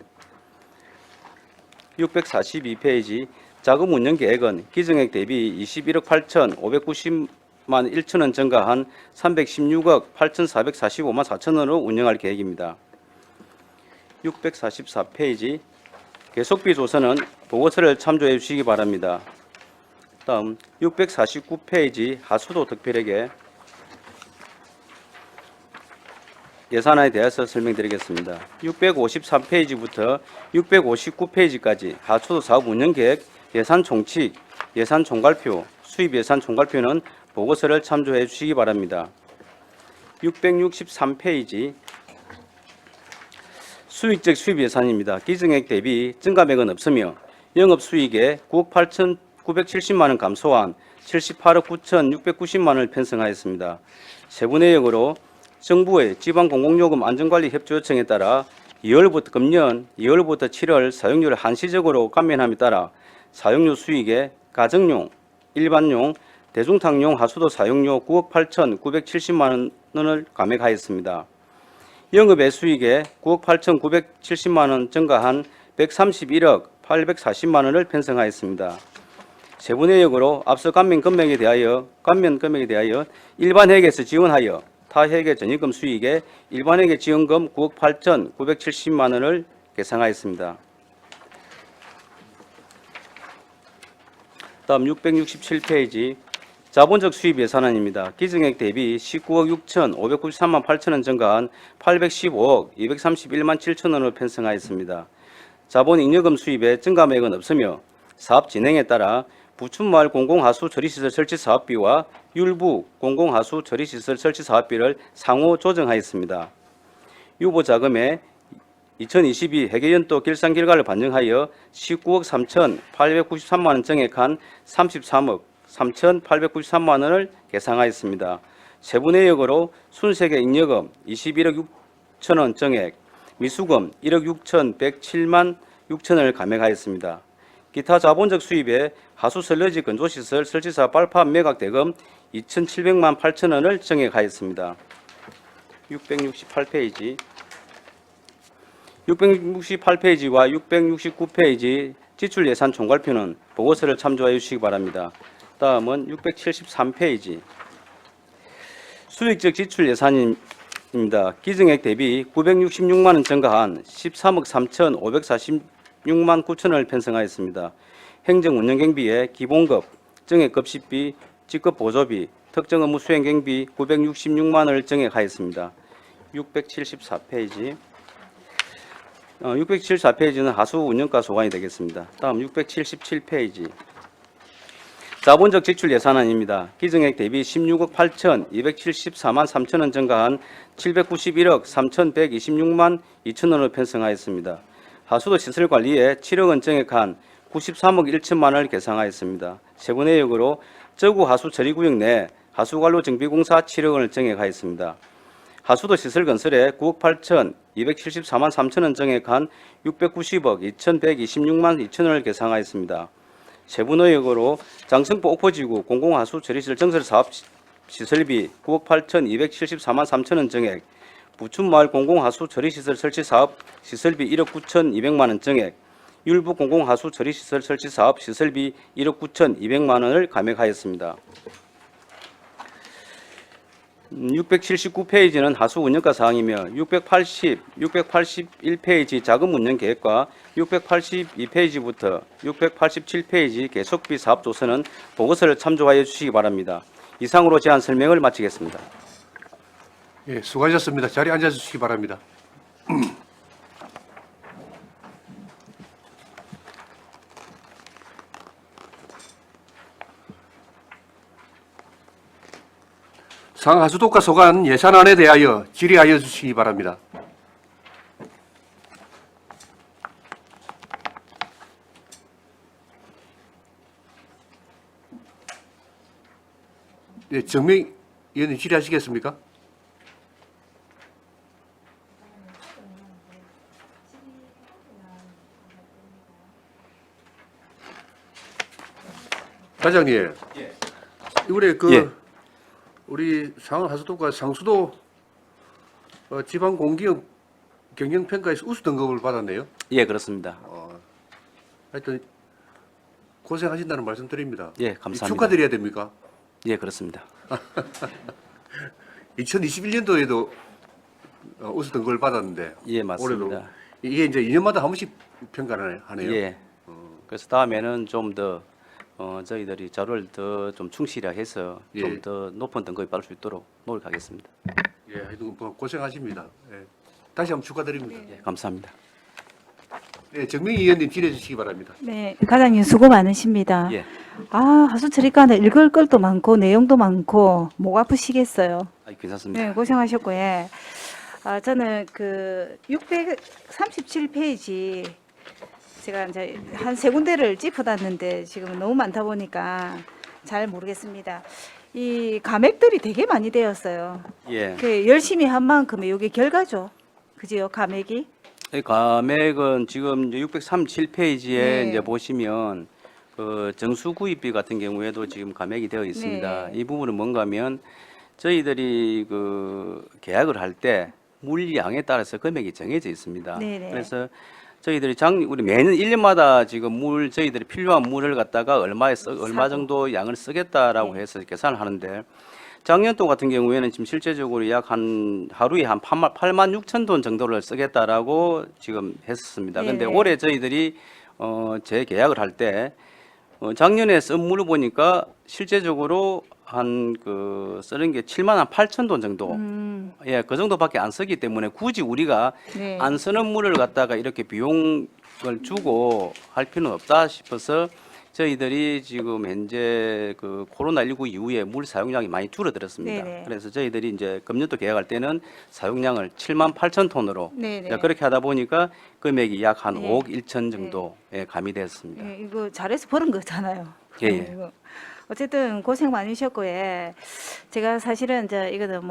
642페이지 자금 운영 계획은 기증액 대비 21억 1천원 증가한 316억 8,445만 4천원으로 운영할 계획입니다. 644페이지 계속비 조서는 보고서를 참조해 주시기 바랍니다. 다음 649페이지 하수도 특별회계 예산안에 대해서 설명드리겠습니다. 653페이지부터 659페이지까지 하수도 사업 운영계획, 예산 총칙, 예산 총괄표, 수입 예산 총괄표는 보고서를 참조해 주시기 바랍니다. 663페이지 수익적 수입 예산입니다. 기증액 대비 증가액은 없으며 영업수익에 9억 8,970만 원 감소한 78억 9,690만 원을 편성하였습니다. 세부 내역으로 정부의 지방공공요금 안전관리 협조 요청에 따라 2월부터 금년 2월부터 7월 사용료를 한시적으로 감면함에 따라 사용료 수익에 가정용, 일반용, 대중탕용 하수도 사용료 9억 8,970만 원을 감액하였습니다. 영업외 수익에 9억 8,970만 원 증가한 131억 840만 원을 편성하였습니다. 세부 내역으로 앞서 감면 금액에 대하여 일반 회계에서 지원하여 타 회계 전입금 수익에 일반 회계 지원금 9억 8,970만 원을 계상하였습니다. 다음 667페이지 자본적 수입 예산안입니다. 기증액 대비 19억 6,593만 8천 원 증가한 815억 231만 7천 원으로 편성하였습니다. 자본 잉여금 수입에 증가액은 없으며 사업 진행에 따라 부춘마을 공공하수 처리시설 설치 사업비와 율부 공공하수 처리시설 설치 사업비를 상호 조정하였습니다. 유보 자금에 2022 회계연도 결산 결과를 반영하여 19억 3,893만 원 증액한 33억 3,893만 원을 계상하였습니다. 세부 내역으로 순세계 잉여금 21억 6천 원 증액, 미수금 1억 6,107만 6천 원을 감액하였습니다. 기타 자본적 수입에 하수 설러지 건조시설 설치사업 발파업 매각 대금 2,700만 8천 원을 증액하였습니다. 668페이지와 669페이지 지출 예산 총괄표는 보고서를 참조해 주시기 바랍니다. 다음은 673페이지 수익적 지출 예산입니다. 기증액 대비 966만 원 증가한 13억 3,546만 9천 원을 편성하였습니다. 행정운영경비에 기본급, 증액급식비, 직급보조비, 특정 업무 수행경비 966만 원을 증액하였습니다. 674페이지는 하수 운영가 소관이 되겠습니다. 다음 677페이지 자본적 지출 예산안입니다. 기증액 대비 16억 8,274만 3천 원 증가한 791억 3,126만 2천 원을 편성하였습니다. 하수도 시설 관리에 7억 원 증액한 93억 1천만 원을 계상하였습니다. 세부 내역으로 저구 하수 처리구역 내 하수관로 정비공사 7억 원을 증액하였습니다. 하수도 시설 건설에 9억 8,274만 3천 원 증액한 690억 2,126만 2천 원을 계상하였습니다. 세부 내역으로 장성포 옥포지구 공공하수 처리시설 정설사업 시설비 9억 8,274만 3천 원 증액, 부춘마을 공공하수 처리시설 설치사업 시설비 1억 9,200만 원 증액, 율부 공공하수 처리시설 설치사업 시설비 1억 9,200만 원을 감액하였습니다. 679페이지는 하수 운영가 사항이며 681페이지 자금 운영 계획과 682페이지부터 687페이지 계속비 사업 조서는 보고서를 참조하여 주시기 바랍니다. 이상으로 제안 설명을 마치겠습니다. 예, 수고하셨습니다. 자리에 앉아주시기 바랍니다. 상하수도가 소관 예산안에 대하여 질의하여 주시기 바랍니다. 네, 정명 의원님 질의하시겠습니까? 과장님, 이번에 우리 상하수도가 상수도 지방 공기업 경영평가에서 우수 등급을 받았네요. 예, 그렇습니다. 하여튼 고생하신다는 말씀 드립니다. 예, 감사합니다. 축하드려야 됩니까? 예, 그렇습니다. 2021년도에도 우수 등급을 받았는데 예, 맞습니다. 올해도 이게 이제 2년마다 한 번씩 평가를 하네요. 예. 그래서 다음에는 좀 더 저희들이 자료를 더 좀 충실하게 해서 예. 좀 더 높은 등급을 받을 수 있도록 노력하겠습니다. 예, 하여튼 뭐 고생하십니다. 예. 다시 한번 축하드립니다. 예, 감사합니다. 네, 정명희 의원님 질의해 주시기 바랍니다. 네, 과장님 수고 많으십니다. 예. 하수 처리과는 읽을 것도 많고 내용도 많고 목 아프시겠어요. 괜찮습니다. 네, 고생하셨고, 예. 저는 그 637페이지 제가 이제 한 세 군데를 짚어놨는데 지금 너무 많다 보니까 잘 모르겠습니다. 이 감액들이 되게 많이 되었어요. 예. 그 열심히 한 만큼의 이게 결과죠. 그지요, 감액이? 이 감액은 지금 637페이지에 네. 이제 보시면 그 정수 구입비 같은 경우에도 지금 감액이 되어 있습니다. 네. 이 부분은 뭔가 하면 저희들이 그 계약을 할 때 물량에 따라서 금액이 정해져 있습니다. 네네. 그래서 저희들이 우리 매년 1년마다 지금 저희들이 필요한 물을 갖다가 얼마 정도 양을 쓰겠다라고 네. 해서 계산을 하는데 작년도 같은 경우에는 지금 실제적으로 약 하루에 한 8만 6천 톤 정도를 쓰겠다라고 지금 했었습니다. 근데 네네. 올해 저희들이 재계약을 할 때 작년에 쓴 물을 보니까 실제적으로 쓰는 게 7만 8천 톤 정도. 예, 그 정도밖에 안 쓰기 때문에 굳이 우리가 네. 안 쓰는 물을 갖다가 이렇게 비용을 주고 할 필요는 없다 싶어서 저희들이 지금 현재 그 코로나19 이후에 물 사용량이 많이 줄어들었습니다. 네네. 그래서 저희들이 이제 금년도 계약할 때는 사용량을 7만 8천 톤으로 네네. 그렇게 하다 보니까 금액이 약 한 네. 5억 1천 정도에 가미됐습니다. 예, 이거 잘해서 버는 거잖아요. 예, 예. 이거. 어쨌든 고생 많으셨고, 예. 제가 사실은 이거는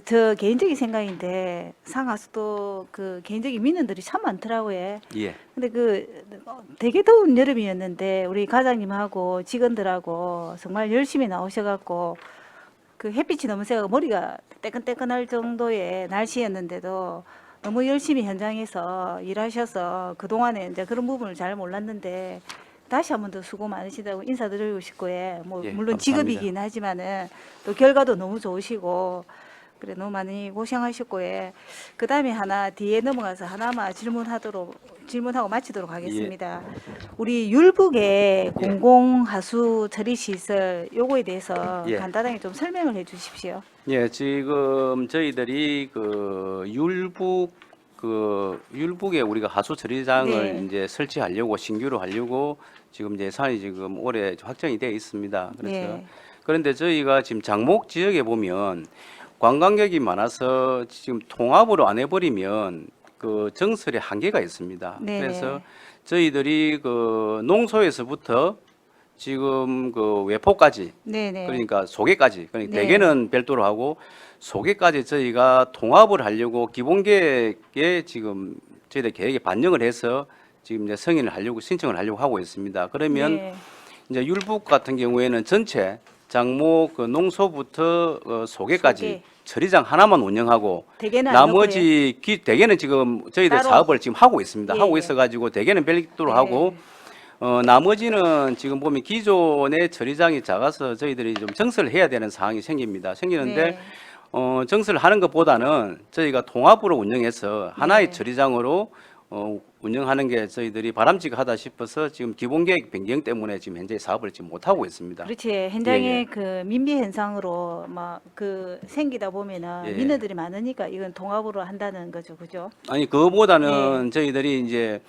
저 개인적인 생각인데 상하수도 그 개인적인 민원들이 참 많더라고요. 예. 근데 되게 더운 여름이었는데 우리 과장님하고 직원들하고 정말 열심히 나오셔갖고 그 햇빛이 너무 세가 머리가 따끈따끈할 정도의 날씨였는데도 너무 열심히 현장에서 일하셔서 그동안에 이제 그런 부분을 잘 몰랐는데 다시 한 번 더 수고 많으시다고 인사드리고 싶고, 예. 물론 감사합니다. 직업이긴 하지만은 또 결과도 너무 좋으시고 그래 너무 많이 고생하셨고, 예. 그다음에 뒤에 넘어가서 하나만 질문하고 마치도록 하겠습니다. 우리 율북의 공공하수 처리 시설 요거에 대해서 예. 간단하게 좀 설명을 해 주십시오. 예, 지금 저희들이 율북에 우리가 하수 처리장을 네. 이제 설치하려고 신규로 하려고 지금 예산이 지금 올해 확정이 되어 있습니다. 그래서 네. 그런데 저희가 지금 장목 지역에 보면 관광객이 많아서 지금 통합으로 안 해버리면 그 정설의 한계가 있습니다. 네네. 그래서 저희들이 그 농소에서부터 지금 그 외포까지 네네. 그러니까 소개까지 그러니까 네. 대개는 별도로 하고 소개까지 저희가 통합을 하려고 기본 계획에 지금 저희들 계획에 반영을 해서 지금 이제 신청을 하려고 하고 있습니다. 그러면 네. 이제 율북 같은 경우에는 전체 장목 그 농소부터 소개까지 소개. 처리장 하나만 운영하고 대개는 안 나머지 대개는 지금 저희들 따로. 사업을 지금 하고 있습니다. 예, 하고 예. 있어가지고 대개는 별도로 네. 하고 나머지는 지금 보면 기존의 처리장이 작아서 저희들이 좀 정설을 해야 되는 상황이 생기는데 네. 정설을 하는 것보다는 저희가 통합으로 운영해서 하나의 네. 처리장으로 운영하는 게 저희들이 바람직하다 싶어서 지금 기본 계획 변경 때문에 지금 현재 사업을 지금 못 하고 있습니다. 그렇지. 현장에 예, 예. 그 민비 현상으로 생기다 보면은 예. 민원들이 많으니까 이건 통합으로 한다는 거죠, 그죠? 아니 그거보다는 저희들이 이제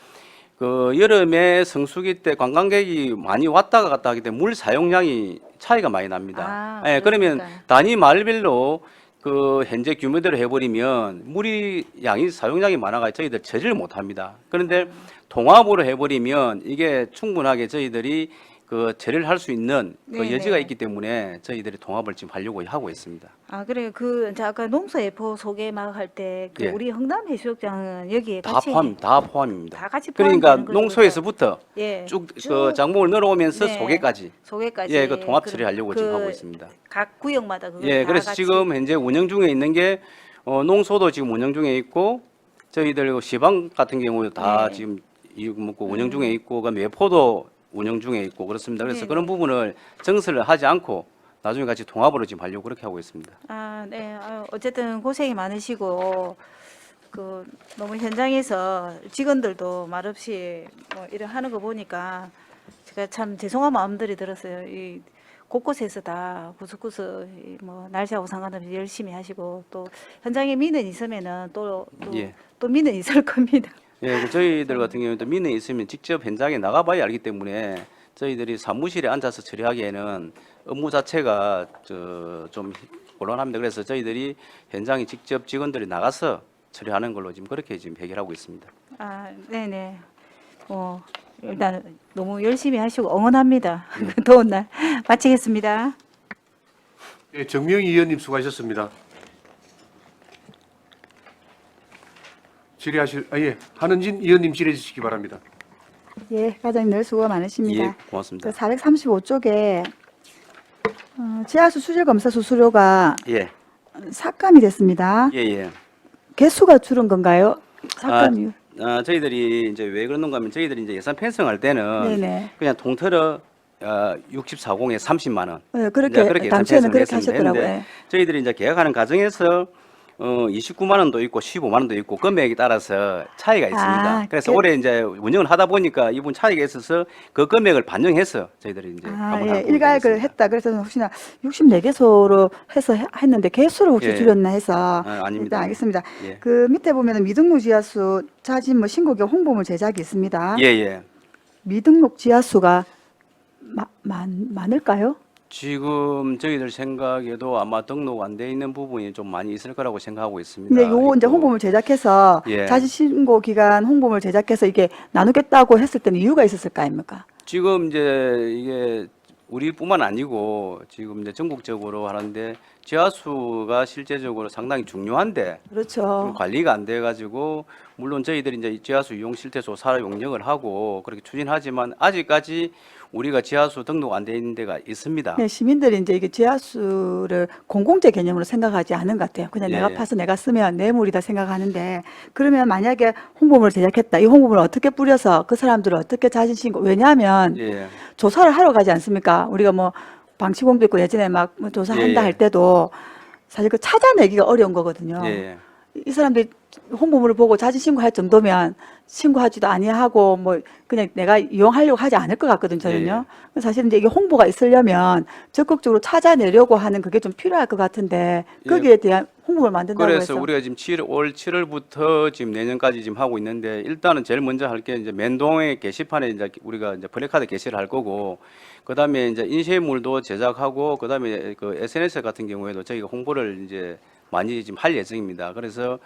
그 여름에 성수기 때 관광객이 많이 왔다가 갔다 하기 때문에 물 사용량이 차이가 많이 납니다. 예, 그러면 그러니까. 단위 마을별로 그 현재 규모대로 해버리면 물이 사용량이 많아가 저희들 처리를 못합니다. 그런데 통합으로 해버리면 이게 충분하게 저희들이 그 처리를 할 수 있는 그 네네. 여지가 있기 때문에 저희들이 통합을 지금 하려고 하고 있습니다. 그래. 이제 아까 농서예포 소개 막 할 때 예. 우리 흥남 해수욕장은 여기에 다 같이 포함입니다. 다 같이 그러니까 포함되는 거죠, 농소에서부터 그죠? 예. 쭉 그 장목을 늘어오면서 네. 소개까지 소개까지 예, 그 통합 그럼 처리하려고 지금 하고 있습니다. 각 구역마다 그걸 예, 다 그래서 같이. 지금 현재 운영 중에 있는 게 농소도 지금 운영 중에 있고 저희들 시방 같은 경우도 다 네. 지금 운영 중에 있고 그 매포도 운영 중에 있고 그렇습니다. 그래서 네네. 그런 부분을 정설을 하지 않고 나중에 같이 통합으로 지금 하려고 그렇게 하고 있습니다. 아, 네. 어쨌든 고생이 많으시고 그 너무 현장에서 직원들도 말없이 뭐 일을 하는 거 보니까 제가 참 죄송한 마음들이 들었어요. 이 곳곳에서 다 구석구석 뭐 날씨하고 상관없이 열심히 하시고 또 현장에 민원 있으면은 또 예. 민원 있을 겁니다. 예, 저희들 같은 경우에도 민원이 있으면 직접 현장에 나가봐야 알기 때문에 저희들이 사무실에 앉아서 처리하기에는 업무 자체가 좀 곤란합니다. 그래서 저희들이 현장에 직접 직원들이 나가서 처리하는 걸로 지금 그렇게 지금 해결하고 있습니다. 아, 네네. 일단 너무 열심히 하시고 응원합니다. 그 더운 날 마치겠습니다. 예, 정명희 의원님 수고하셨습니다. 한은진 의원님 질의해 주시기 바랍니다. 예, 과장님 늘 수고 많으십니다. 예, 고맙습니다. 그 435쪽에 지하수 수질 검사 수수료가 예, 삭감이 됐습니다. 예, 예. 개수가 줄은 건가요? 삭감이. 저희들이 이제 왜 그러는가 하면 저희들이 이제 예산 편성할 때는 네네. 그냥 통틀어 6040에 30만 원. 네, 이제 그렇게 그렇게 당시에는 예산 그렇게 편성을 하셨더라고요. 했는데 저희들이 이제 계약하는 과정에서 29만 원도 있고 15만 원도 있고 금액에 따라서 차이가 있습니다. 아, 그래서 올해 이제 운영을 하다 보니까 이분 차이가 있어서 그 금액을 반영해서 저희들이 이제 한번 예, 하고 일가액을 있습니다. 했다. 그래서 혹시나 64개소로 해서 했는데 개수를 혹시 예. 줄였나 해서 아닙니다. 일단 알겠습니다. 예. 그 밑에 보면은 미등록 지하수 자진 뭐 신고기 홍보물 제작이 있습니다. 예, 예. 미등록 지하수가 많을까요? 지금 저희들 생각에도 아마 등록 안 돼 있는 부분이 좀 많이 있을 거라고 생각하고 있습니다. 근데 요 이제 있고. 홍보물 제작해서 예. 자진 신고 기간 홍보물 제작해서 이게 나누겠다고 했을 때는 이유가 있었을 거 아닙니까? 지금 이제 이게 우리뿐만 아니고 지금 이제 전국적으로 하는데 지하수가 실제적으로 상당히 중요한데 그렇죠. 관리가 안 돼 가지고 물론 저희들이 이제 지하수 이용 실태 조사를 용역을 하고 그렇게 추진하지만 아직까지 우리가 지하수 등록 안 돼 있는 데가 있습니다. 네, 시민들이 이제 이게 지하수를 공공재 개념으로 생각하지 않은 것 같아요. 그냥 예, 내가 예. 파서 내가 쓰면 내 물이다 생각하는데 그러면 만약에 홍보물을 제작했다. 이 홍보물을 어떻게 뿌려서 그 사람들을 어떻게 자진 신고? 왜냐하면 예. 조사를 하러 가지 않습니까? 우리가 뭐 방치공도 있고 예전에 막 뭐 조사한다 예, 예. 할 때도 사실 그 찾아내기가 어려운 거거든요. 예. 이 사람들이 홍보물을 보고 자진 신고할 정도면 신고하지도 아니하고 뭐 그냥 내가 이용하려고 하지 않을 것 같거든요, 저는요. 사실 이제 이게 홍보가 있으려면 적극적으로 찾아내려고 하는 그게 좀 필요할 것 같은데 거기에 대한 홍보를 만든다고 그래서 해서 우리가 지금 올 7월부터 지금 내년까지 지금 하고 있는데 일단은 제일 먼저 할 게 이제 맨동의 게시판에 이제 우리가 이제 플래카드 게시를 할 거고 그다음에 이제 인쇄물도 제작하고 그다음에 그 SNS 같은 경우에도 저희가 홍보를 이제 많이 지금 할 예정입니다. 그래서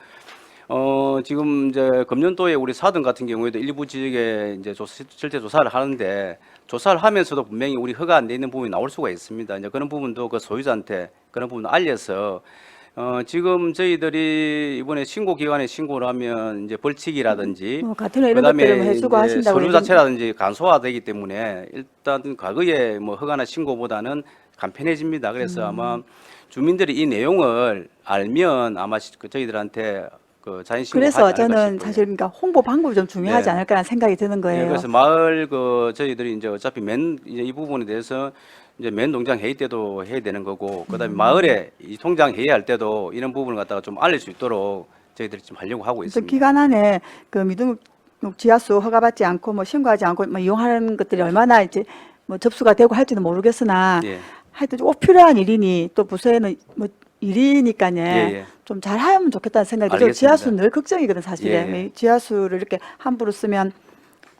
지금 이제 금년도에 우리 사등 같은 경우에도 일부 지역에 이제 실태 조사를 하는데 조사를 하면서도 분명히 우리 허가 안 돼 있는 부분이 나올 수가 있습니다. 이제 그런 부분도 그 소유자한테 그런 부분 알려서 지금 저희들이 이번에 신고 기간에 신고를 하면 이제 벌칙이라든지 같은 이런 것들을 뭐 해주고 하신다고 서류 그러는데 자체라든지 간소화되기 때문에 일단 과거에 뭐 허가나 신고보다는 간편해집니다. 그래서 아마 주민들이 이 내용을 알면 아마 저희들한테 그 자인신고 그래서 저는 사실 그러니까 홍보 방법이 좀 중요하지 네. 않을까라는 생각이 드는 거예요. 그래서 마을 저희들이 이제 어차피 이제 이 부분에 대해서 이제 맨 동장 회의 때도 해야 되는 거고 그다음에 마을에 이 통장 회의할 때도 이런 부분을 갖다가 좀 알릴 수 있도록 저희들이 좀 하려고 하고 그 있습니다. 기간 안에 그 미등록 지하수 허가받지 않고 뭐 신고하지 않고 뭐 이용하는 것들이 얼마나 이제 뭐 접수가 되고 할지는 모르겠으나 예. 하여튼 꼭 필요한 일이니 또 부서에는 뭐 일이니까요. 예. 좀 잘하면 좋겠다는 생각이 들어요. 알겠습니다. 지하수 늘 걱정이거든 사실은. 예. 지하수를 이렇게 함부로 쓰면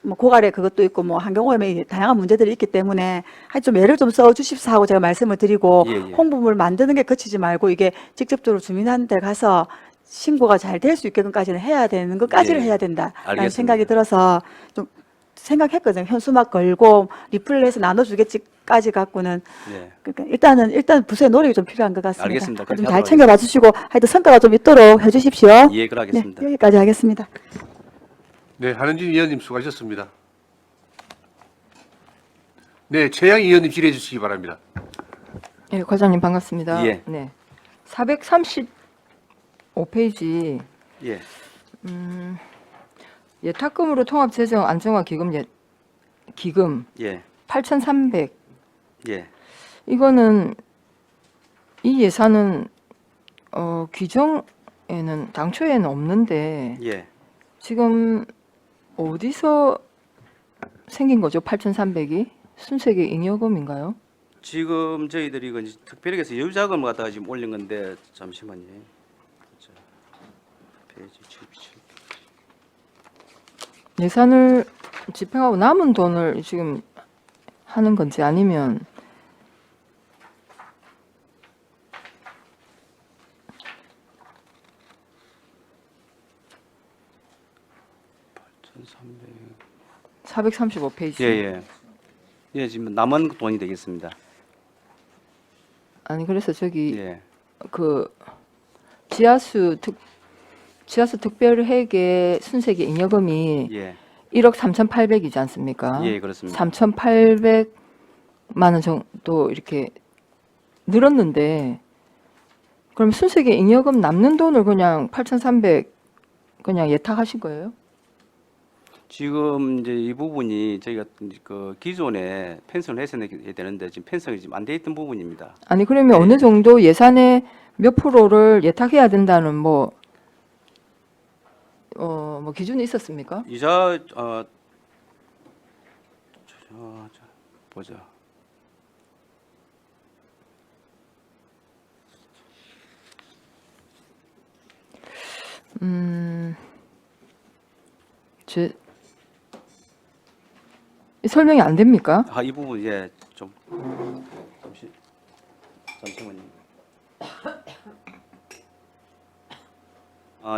뭐 고갈에 그것도 있고 뭐 환경오염에 다양한 문제들이 있기 때문에 하여튼 좀 예를 좀 써주십사 하고 제가 말씀을 드리고 예. 홍보물 만드는 게 그치지 말고 이게 직접적으로 주민한테 가서 신고가 잘 될 수 있게끔까지는 해야 되는 것까지를 예. 해야 된다라는 알겠습니다. 생각이 들어서 좀 생각했거든요. 현수막 걸고 리플을 해서 나눠주겠지까지 갖고는 예. 그러니까 일단 부서의 노력이 좀 필요한 것 같습니다. 알겠습니다. 그렇게 좀 잘 하도록 챙겨봐 주시고 하여튼 성과가 좀 있도록 해주십시오. 예, 그러겠습니다. 네, 여기까지 하겠습니다. 네, 한은진 의원님 수고하셨습니다. 네, 최양 의원님 질의해 주시기 바랍니다. 예, 과장님 반갑습니다. 예. 네. 435페이지 예. 예탁금으로 통합재정 안정화 기금 기금 예. 8,300 예. 이거는 이 예산은 규정에는 당초에는 없는데 예. 지금 어디서 생긴 거죠? 8,300이 순세계 잉여금인가요? 지금 저희들이 그 이제 특별하게서 여유자금을 갖다가 지금 올린 건데 잠시만요. 자, 페이지 77. 예산을 집행하고 남은 돈을 지금 하는 건지 아니면 435페이지. 예. 예, 지금 남은 돈이 되겠습니다. 아니 그래서 저기 예. 그 지하수 특별회계 순세계 잉여금이 예. 1억 3,800이지 않습니까? 예, 그렇습니다. 3,800만 원 정도 이렇게 늘었는데 그럼 순세계 잉여금 남는 돈을 그냥 8,300 그냥 예탁하신 거예요? 지금 이제 이 부분이 저희가 그 기존에 펜션을 했어야 되는데 지금 펜션이 지금 안 돼 있던 부분입니다. 아니 그러면 네. 어느 정도 예산의 몇 프로를 예탁해야 된다는 뭐 기준이 있었습니까? 이자 보자. 제 설명이 안 됩니까? 이 부분 좀 잠시만요.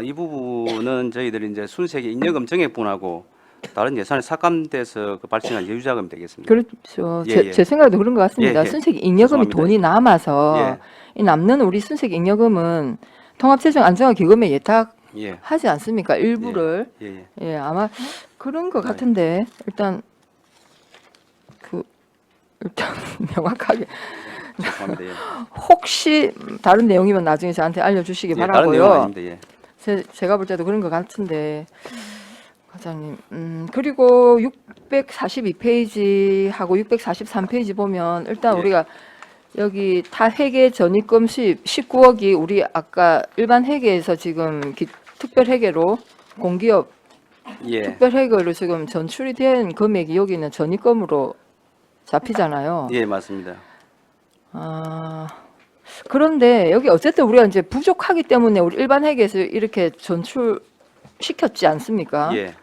이 부분은 저희들이 이제 순세계 잉여금 증액분하고 다른 예산이 삭감돼서 그 발생한 여유자금이 되겠습니다. 그렇죠. 예. 제 생각도 그런 것 같습니다. 예. 순세계 잉여금이 죄송합니다. 돈이 남아서 예. 이 남는 우리 순세계 잉여금은 통합재정안정화기금에 예탁하지 예. 않습니까? 일부를. 예. 예, 아마 그런 것 네. 같은데 일단 명확하게 죄송합니다. 예. 혹시 다른 내용이면 나중에 저한테 알려주시기 다른 바라고요. 내용 아닙니다. 예. 제가 볼 때도 그런 것 같은데 과장님 그리고 642페이지하고 643페이지 보면 일단 예. 우리가 여기 타회계 전입금 수입 19억이 우리 아까 일반 회계에서 지금 특별 회계로 공기업 예. 특별 회계로 지금 전출이 된 금액이 여기는 전입금으로 잡히잖아요. 예, 맞습니다. 그런데 여기 어쨌든 우리가 이제 부족하기 때문에 우리 일반 회계에서 이렇게 전출시켰지 않습니까? 예.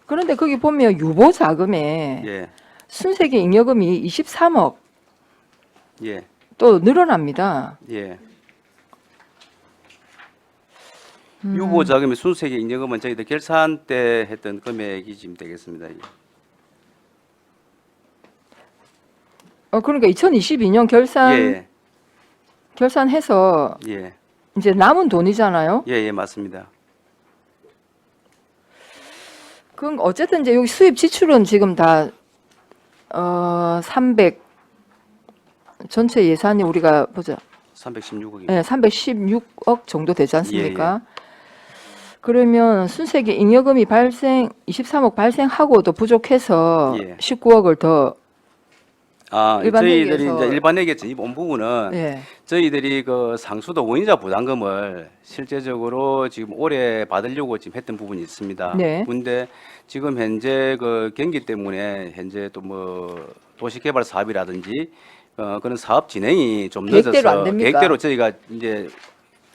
그런데 거기 보면 유보 자금에 예. 순세계 잉여금이 23억 예. 또 늘어납니다. 예. 유보 자금의 순세계 잉여금은 저희들 결산 때 했던 금액이 지금 되겠습니다. 예. 그러니까 2022년 결산해서 예. 이제 남은 돈이잖아요. 예, 맞습니다. 그럼 어쨌든 이제 여기 수입 지출은 지금 다 300 전체 예산이 우리가 보자. 316억입니다. 네, 316억 정도 되지 않습니까? 그러면 순세계 잉여금이 23억 발생하고도 부족해서 예. 19억을 더 일반 저희들이 회계에서- 이제 일반 회계 전입 부분은 예. 저희들이 그 상수도 원인자 부담금을 실제적으로 지금 올해 받으려고 지금 했던 부분이 있습니다. 네. 근데 지금 현재 그 경기 때문에 현재 또 뭐 도시개발 사업이라든지 그런 사업 진행이 좀 계획대로 안 늦어서 됩니까? 계획대로 저희가 이제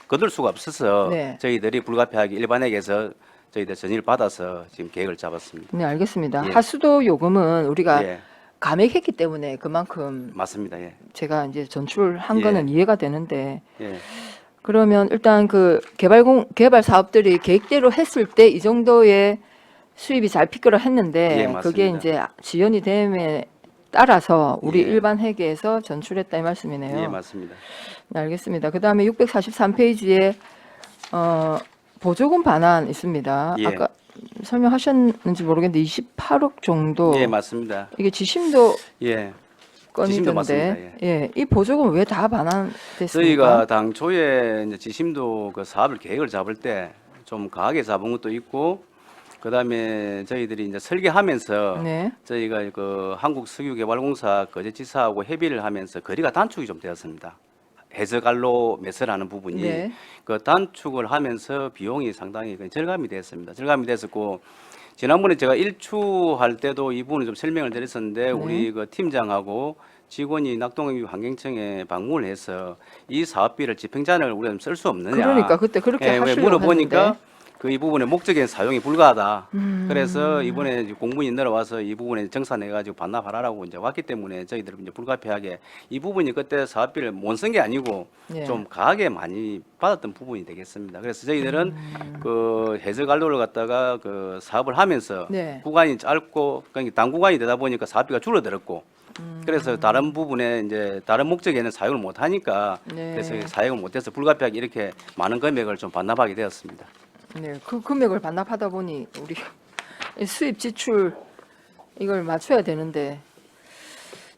거둘 수가 없어서 네. 저희들이 불가피하게 일반 회계에서 저희들 전의를 받아서 지금 계획을 잡았습니다. 네, 알겠습니다. 예. 하수도 요금은 우리가 예, 감액했기 때문에 그만큼 맞습니다. 예, 제가 이제 전출한 예. 거는 이해가 되는데 예, 그러면 일단 그 개발 사업들이 계획대로 했을 때 이 정도의 수입이 잘 피크를 했는데 예, 맞습니다. 그게 이제 지연이 됨에 따라서 우리 예. 일반 회계에서 전출했다 이 말씀이네요. 예, 맞습니다. 네, 알겠습니다. 그다음에 643페이지에 보조금 반환 있습니다. 예. 아까 설명하셨는지 모르겠는데 28억 정도. 예, 맞습니다. 이게 지심도 예. 건이던데. 맞습니다. 예. 이 보조금 왜 다 반환됐습니까? 저희가 당초에 이제 지심도 그 사업을 계획을 잡을 때 좀 강하게 잡은 것도 있고, 그 다음에 저희들이 이제 설계하면서 네. 저희가 그 한국석유개발공사 거제지사하고 협의를 하면서 거리가 단축이 좀 되었습니다. 해저갈로 매설하는 부분이 네. 그 단축을 하면서 비용이 상당히 절감이 됐습니다. 절감이 됐었고 지난번에 제가 일추할 때도 이 부분을 좀 설명을 드렸었는데 우리 그 팀장하고 직원이 낙동강 환경청에 방문을 해서 이 사업비를 집행자를 우리가 좀 쓸 수 없느냐. 그러니까 그때 그렇게 왜 하시려고 물어보니까 했는데. 그 이 부분에 목적에는 사용이 불가하다. 그래서 이번에 이제 공문이 내려와서 이 부분에 정산해가지고 반납하라고 이제 왔기 때문에 저희들은 이제 불가피하게 이 부분이 그때 사업비를 못 쓴 게 아니고 예. 좀 가하게 많이 받았던 부분이 되겠습니다. 그래서 저희들은 그 해저갈로를 갖다가 그 사업을 하면서 네. 구간이 짧고 그러니까 단구간이 되다 보니까 사업비가 줄어들었고 그래서 다른 부분에 이제 다른 목적에는 사용을 못 하니까 네. 그래서 사용을 못해서 불가피하게 이렇게 많은 금액을 좀 반납하게 되었습니다. 네, 그 금액을 반납하다 보니 우리 수입 지출 이걸 맞춰야 되는데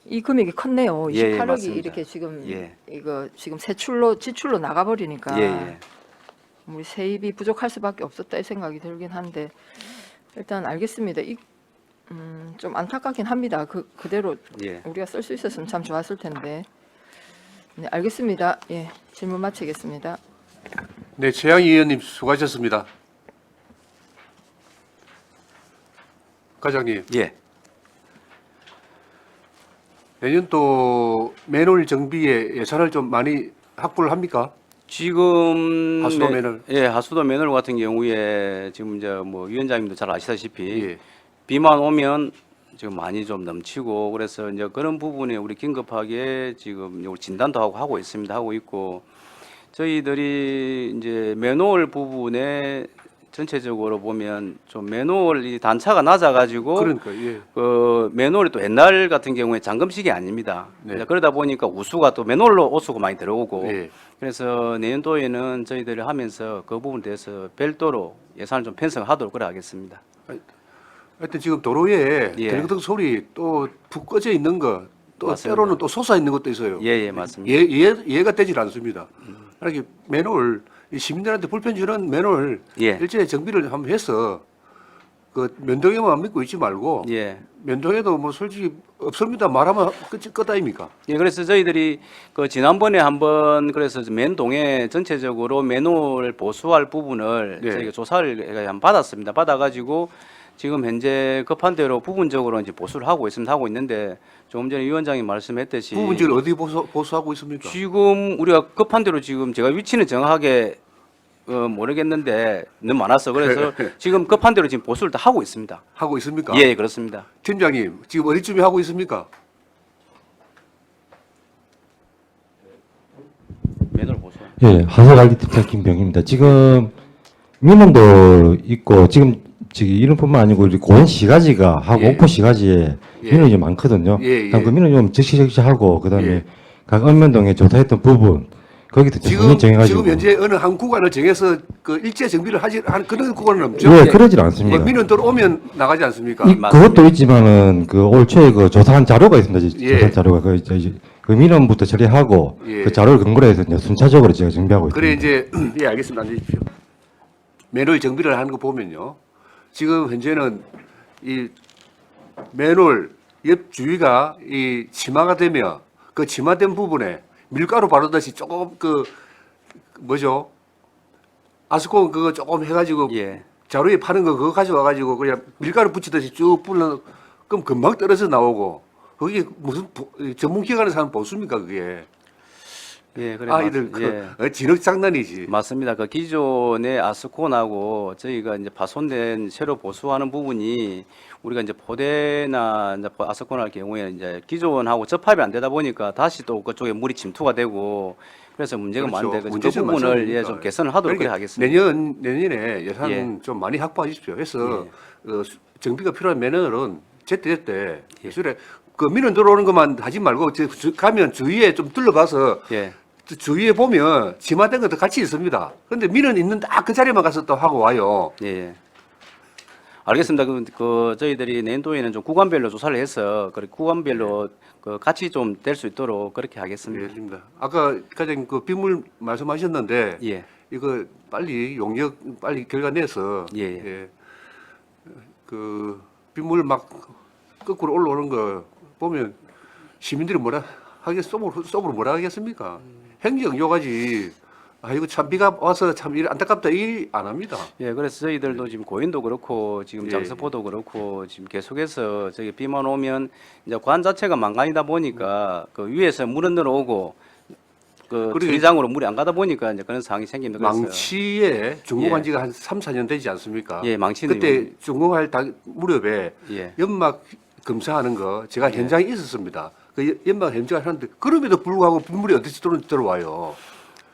이 금액이 컸네요. 예, 28억이 맞습니다. 이렇게 지금 예. 이거 지금 지출로 나가버리니까 예, 예. 우리 세입이 부족할 수밖에 없었다 이 생각이 들긴 한데 일단 알겠습니다. 좀 안타깝긴 합니다. 그대로 예. 우리가 쓸 수 있었으면 참 좋았을 텐데. 네, 알겠습니다. 예, 질문 마치겠습니다. 네, 최양희 의원님 수고하셨습니다. 과장님, 예. 내년 또 맨홀 정비에 예산을 좀 많이 확보를 합니까? 지금 하수도 맨홀. 예, 하수도 맨홀 같은 경우에 지금 이제 뭐 위원장님도 잘 아시다시피 예. 비만 오면 지금 많이 좀 넘치고 그래서 이제 그런 부분에 우리 긴급하게 지금 요 진단도 하고 있습니다. 하고 있고 저희들이 이제 맨홀 부분에 전체적으로 보면 좀 맨홀 이 단차가 낮아가지고 그러니까 예. 그 맨홀이 또 옛날 같은 경우에 잠금식이 아닙니다. 네. 그러다 보니까 우수가 또 맨홀로 오수가 많이 들어오고 예. 그래서 내년도에는 저희들이 하면서 그 부분에 대해서 별도로 예산을 좀 편성하도록 그래 하겠습니다. 하여튼 지금 도로에 예. 덜그덕 소리 또 푹 꺼져 있는 거 또 맞습니다. 때로는 또 솟아 있는 것도 있어요. 예, 맞습니다. 이해가 되질 않습니다. 이렇게 맨홀 이 시민들한테 불편 주는 맨홀 예. 일제히 정비를 한번 해서 그 면동에만 믿고 있지 말고 예. 면동에도 뭐 솔직히 없습니다 말하면 끝 아닙니까? 예, 그래서 저희들이 그 지난번에 한번 그래서 맨동에 전체적으로 맨홀 보수할 부분을 네. 저희가 조사를 한번 받았습니다. 받아가지고 지금 현재 급한 대로 부분적으로 이제 보수를 하고 있는데 조금 전에 위원장이 말씀했듯이 부분적으로 어디 보수하고 있습니까? 지금 우리가 급한 대로 지금 제가 위치는 정확하게 모르겠는데 너무 많아서 그래서 지금 급한 대로 지금 보수를 다 하고 있습니다. 하고 있습니까? 예, 그렇습니다. 팀장님 지금 어디쯤에 하고 있습니까? 맨홀 보수. 예, 한석알기팀장 김병입니다. 지금 민원도 있고 지금 이런뿐만 아니고 우리 고현 시가지가 하고 예. 옥포 시가지에 예. 민원이 좀 많거든요. 예, 예. 그 민원 좀 적시하고 그다음에 예. 각 읍면동에 조사했던 부분 거기도 지금 정해가지고 지금 현재 어느 한 구간을 정해서 그 일제 정비를 하는 그런 구간은 없죠? 예, 그러질 않습니다. 민원 들어오면 나가지 않습니까? 그것도 있지만은 그 올 초에 그 조사한 자료가 있습니다. 예. 조사 자료가 그 민원부터 처리하고 예. 그 자료를 근거로 해서 이제 순차적으로 제가 정비하고 그래 있습니다. 이제 예 알겠습니다. 앉으십시오. 맨홀 정비를 하는 거 보면요. 지금 현재는 이 맨홀 옆 주위가 이 치마가 되면 그 치마된 부분에 밀가루 바르듯이 조금 그 뭐죠? 아스콘 그거 조금 해가지고 예. 자루에 파는 거 그거 가져와가지고 그냥 밀가루 붙이듯이 쭉 뿌려 그럼 금방 떨어져 나오고 그게 무슨 전문기관에서 하는 보수입니까 그게? 예, 그래 아이들 그 진흙 장난이지. 맞습니다. 그 기존의 아스콘하고 저희가 이제 파손된 새로 보수하는 부분이 우리가 이제 포대나 이제 아스콘 할 경우에 이제 기존하고 접합이 안 되다 보니까 다시 또 그쪽에 물이 침투가 되고 그래서 문제가 그렇죠. 많은데 그 문제점 부분을 많습니다. 예, 좀 개선을 하도록 그래 그러니까 하겠습니다. 내년에 예산 예. 좀 많이 확보하십시오. 해서 정비가 필요한 매너는 제때 예술에 그 민원 들어오는 것만 하지 말고 가면 주위에 좀 둘러봐서 예. 주위에 보면 치마된 것도 같이 있습니다. 그런데 민원 있는 딱 그 자리만 가서 또 하고 와요. 예. 알겠습니다. 그 저희들이 내년도에는 좀 구간별로 조사를 해서 그 구간별로 그 같이 좀 될 수 있도록 그렇게 하겠습니다. 알겠습니다. 아까 과장님 그 빗물 말씀하셨는데 예. 이거 빨리 용역 빨리 결과 내서 예. 예. 그 빗물 막 거꾸로 올라오는 거 보면 시민들이 뭐라 하겠 속으로 뭐라 하겠습니까? 행정 요가지. 아 이거 참 비가 와서 참 일 안타깝다 일 안 합니다. 예, 그래서 저희들도 지금 고인도 그렇고 지금 예. 장서포도 그렇고 지금 계속해서 저기 비만 오면 이제 관 자체가 망간이다 보니까 그 위에서 물은 들어오고 그 그리고 주리장으로 물이 안 가다 보니까 이제 그런 상황이 생깁니다. 그래서 망치에 준공한 지가 한 3, 4년 되지 않습니까? 예, 망치는 그때 준공할 무렵에 예. 연막 검사하는 거 제가 현장에 있었습니다. 그 연막 검사를 하는데 그럼에도 불구하고 빗물이 어디서 들어와요.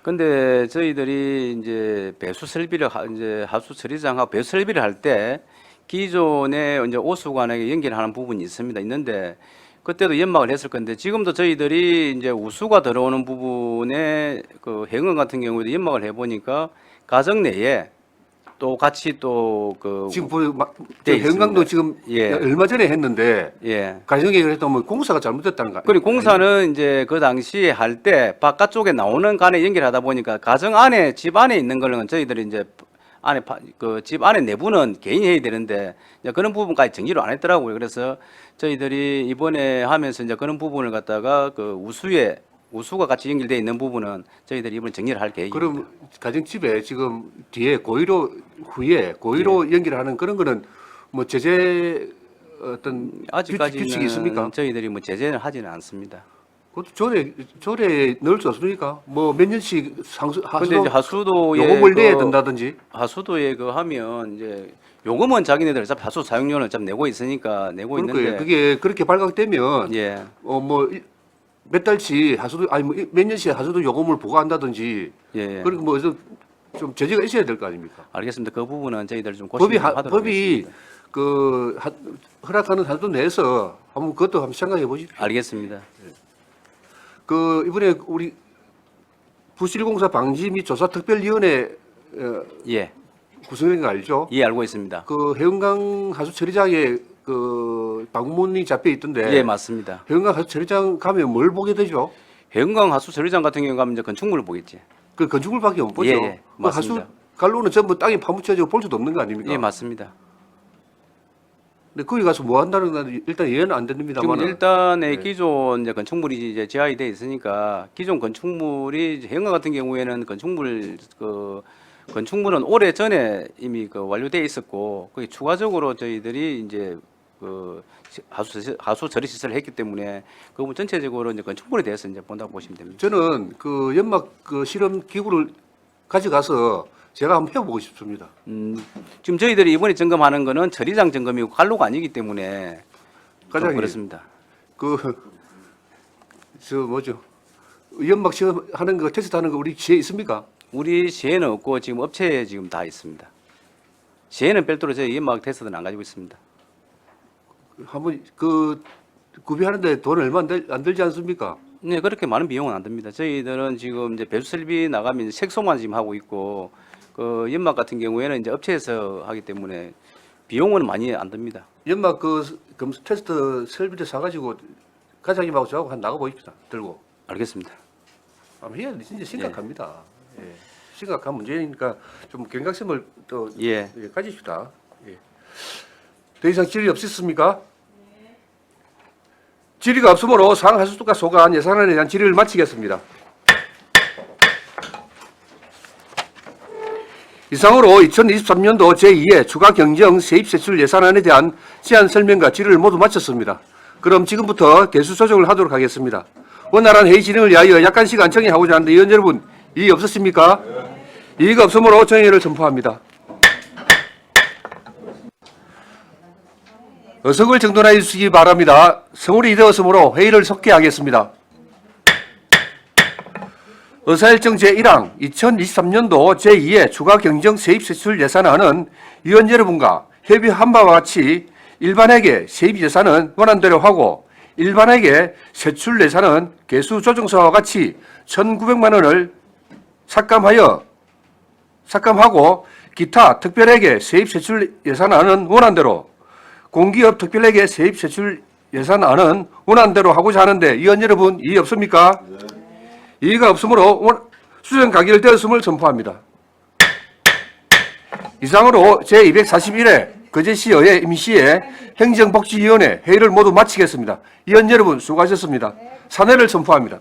근데 저희들이 이제 배수 설비를 이제 하수 처리장하고 배수 설비를 할 때 기존에 이제 오수관에게 연결하는 부분이 있는데 그때도 연막을 했을 건데 지금도 저희들이 이제 우수가 들어오는 부분에 그 해흥원 같은 경우에도 연막을 해보니까 가정 내에 또 같이 또그 지금 돼 해운강도 있습니다. 지금 예. 얼마 전에 했는데 예. 가정에 그랬다 뭐 공사가 잘못됐다는 거 아니에요? 그리고 공사는 이제 그 당시에 할 때 바깥쪽에 나오는 간에 연결하다 보니까 가정 안에 집 안에 있는 거는 저희들이 이제 안에 그 집 안에 내부는 개인이 해야 되는데 이제 그런 부분까지 정리를 안 했더라고요. 그래서 저희들이 이번에 하면서 이제 그런 부분을 갖다가 그 우수가 같이 연결되어 있는 부분은 저희들이 이번에 정리를 할 계획입니다. 그럼 가정집에 지금 뒤에 고의로 후에 고의로 예. 연결하는 그런 거는 뭐 제재 어떤 아직까지는 규칙이 있습니까? 저희들이 뭐 제재는 하지는 않습니다. 그것도 조례에 넣을 수 없습니까? 뭐 몇 년씩 근데 이제 하수도에 요금을 내야 그 된다든지. 하수도에 그 하면 이제 요금은 자기네들 어차피 하수 사용료는 좀 내고 있으니까 내고 그러니까 있는데 그게 그렇게 발각되면 예. 뭐 몇 달치 하수도 아니 뭐 몇 년씩 하수도 요금을 부과한다든지 예. 그리고 뭐 좀 제재가 있어야 될 거 아닙니까? 알겠습니다. 그 부분은 저희들 좀 법이 고심하도록 법이 하겠습니다. 그 허락하는 한도 내에서 한번 그것도 한번 생각해 보십시오. 알겠습니다. 그 이번에 우리 부실공사 방지 및 조사 특별위원회 예. 구성된 거 알죠? 예, 알고 있습니다. 그 해운강 하수 처리장에 그 방문이 잡혀 있던데. 예, 맞습니다. 해운강 하수 처리장 가면 뭘 보게 되죠? 해운강 하수 처리장 같은 경우 가면 이제 건축물을 보겠지. 그 건축물밖에 못 보죠. 예, 예, 그 하수 맞습니다. 갈로는 전부 땅에 파묻혀지고 볼 수도 없는 거 아닙니까? 예, 맞습니다. 근데 거기 가서 뭐 한다는 건 일단 이해는 안 지금 됩니다만. 일단에 네. 기존 이제 건축물이 이제 제한이 돼 있으니까 기존 건축물이 이제 해운강 같은 경우에는 건축물은 오래 전에 이미 그 완료돼 있었고 거기 추가적으로 저희들이 이제 그 하수 처리 시설을 했기 때문에 그 부분 전체적으로 이제 건축물에 대해서 이제 본다고 보시면 됩니다. 저는 그 연막 그 실험 기구를 가져가서 제가 한번 해보고 싶습니다. 지금 저희들이 이번에 점검하는 거는 처리장 점검이고 갈로가 아니기 때문에 좀 과장님. 그렇습니다. 저 뭐죠? 연막 시험하는 거 테스트하는 거 우리 지에 있습니까? 우리 시에는 없고 지금 업체에 지금 다 있습니다. 시에는 별도로 저희 연막 테스트는 안 가지고 있습니다. 한번 그 구비하는데 돈 얼마 안 들지 않습니까? 네, 그렇게 많은 비용은 안 듭니다. 저희들은 지금 이제 배수 설비 나가면 이제 색소만 지금 하고 있고 그 연막 같은 경우에는 이제 업체에서 하기 때문에 비용은 많이 안 듭니다. 연막 그 검수 테스트 설비를 사가지고 과장님하고 저하고 한 나가 보십시다. 들고. 알겠습니다. 한번 해야 돼. 진짜 심각합니다. 예. 심각한 문제니까 좀 경각심을 또 예. 가지십시다. 예. 더 이상 질의 없으십니까? 질의가 없으므로 상하수도가 소관 예산안에 대한 질의를 마치겠습니다. 이상으로 2023년도 제2회 추가 경정 세입세출 예산안에 대한 제안 설명과 질의를 모두 마쳤습니다. 그럼 지금부터 개수 조정을 하도록 하겠습니다. 원활한 회의 진행을 위하여 약간 시간 청의하고자 하는데 의원 여러분 이의 없으십니까? 이의가 없으므로 정의를 선포합니다. 의석을 정돈해 주시기 바랍니다. 성울이 되었으므로 회의를 속개하겠습니다. 의사일정 제1항 2023년도 제2회 추가 경정 세입세출 예산안은 위원 여러분과 협의한 바와 같이 일반에게 세입 예산은 원안대로 하고 일반에게 세출 예산은 개수 조정서와 같이 1,900만 원을 삭감하고 기타 특별에게 세입 세출 예산안은 원안대로 공기업 특별에게 세입 세출 예산안은 원안대로 하고자 하는데 위원 여러분 이의 없습니까? 이의가 없으므로 수정 가결되었음을 선포합니다. 이상으로 제241회 거제시의회 임시회 행정복지위원회 회의를 모두 마치겠습니다. 위원 여러분 수고하셨습니다. 사내를 선포합니다.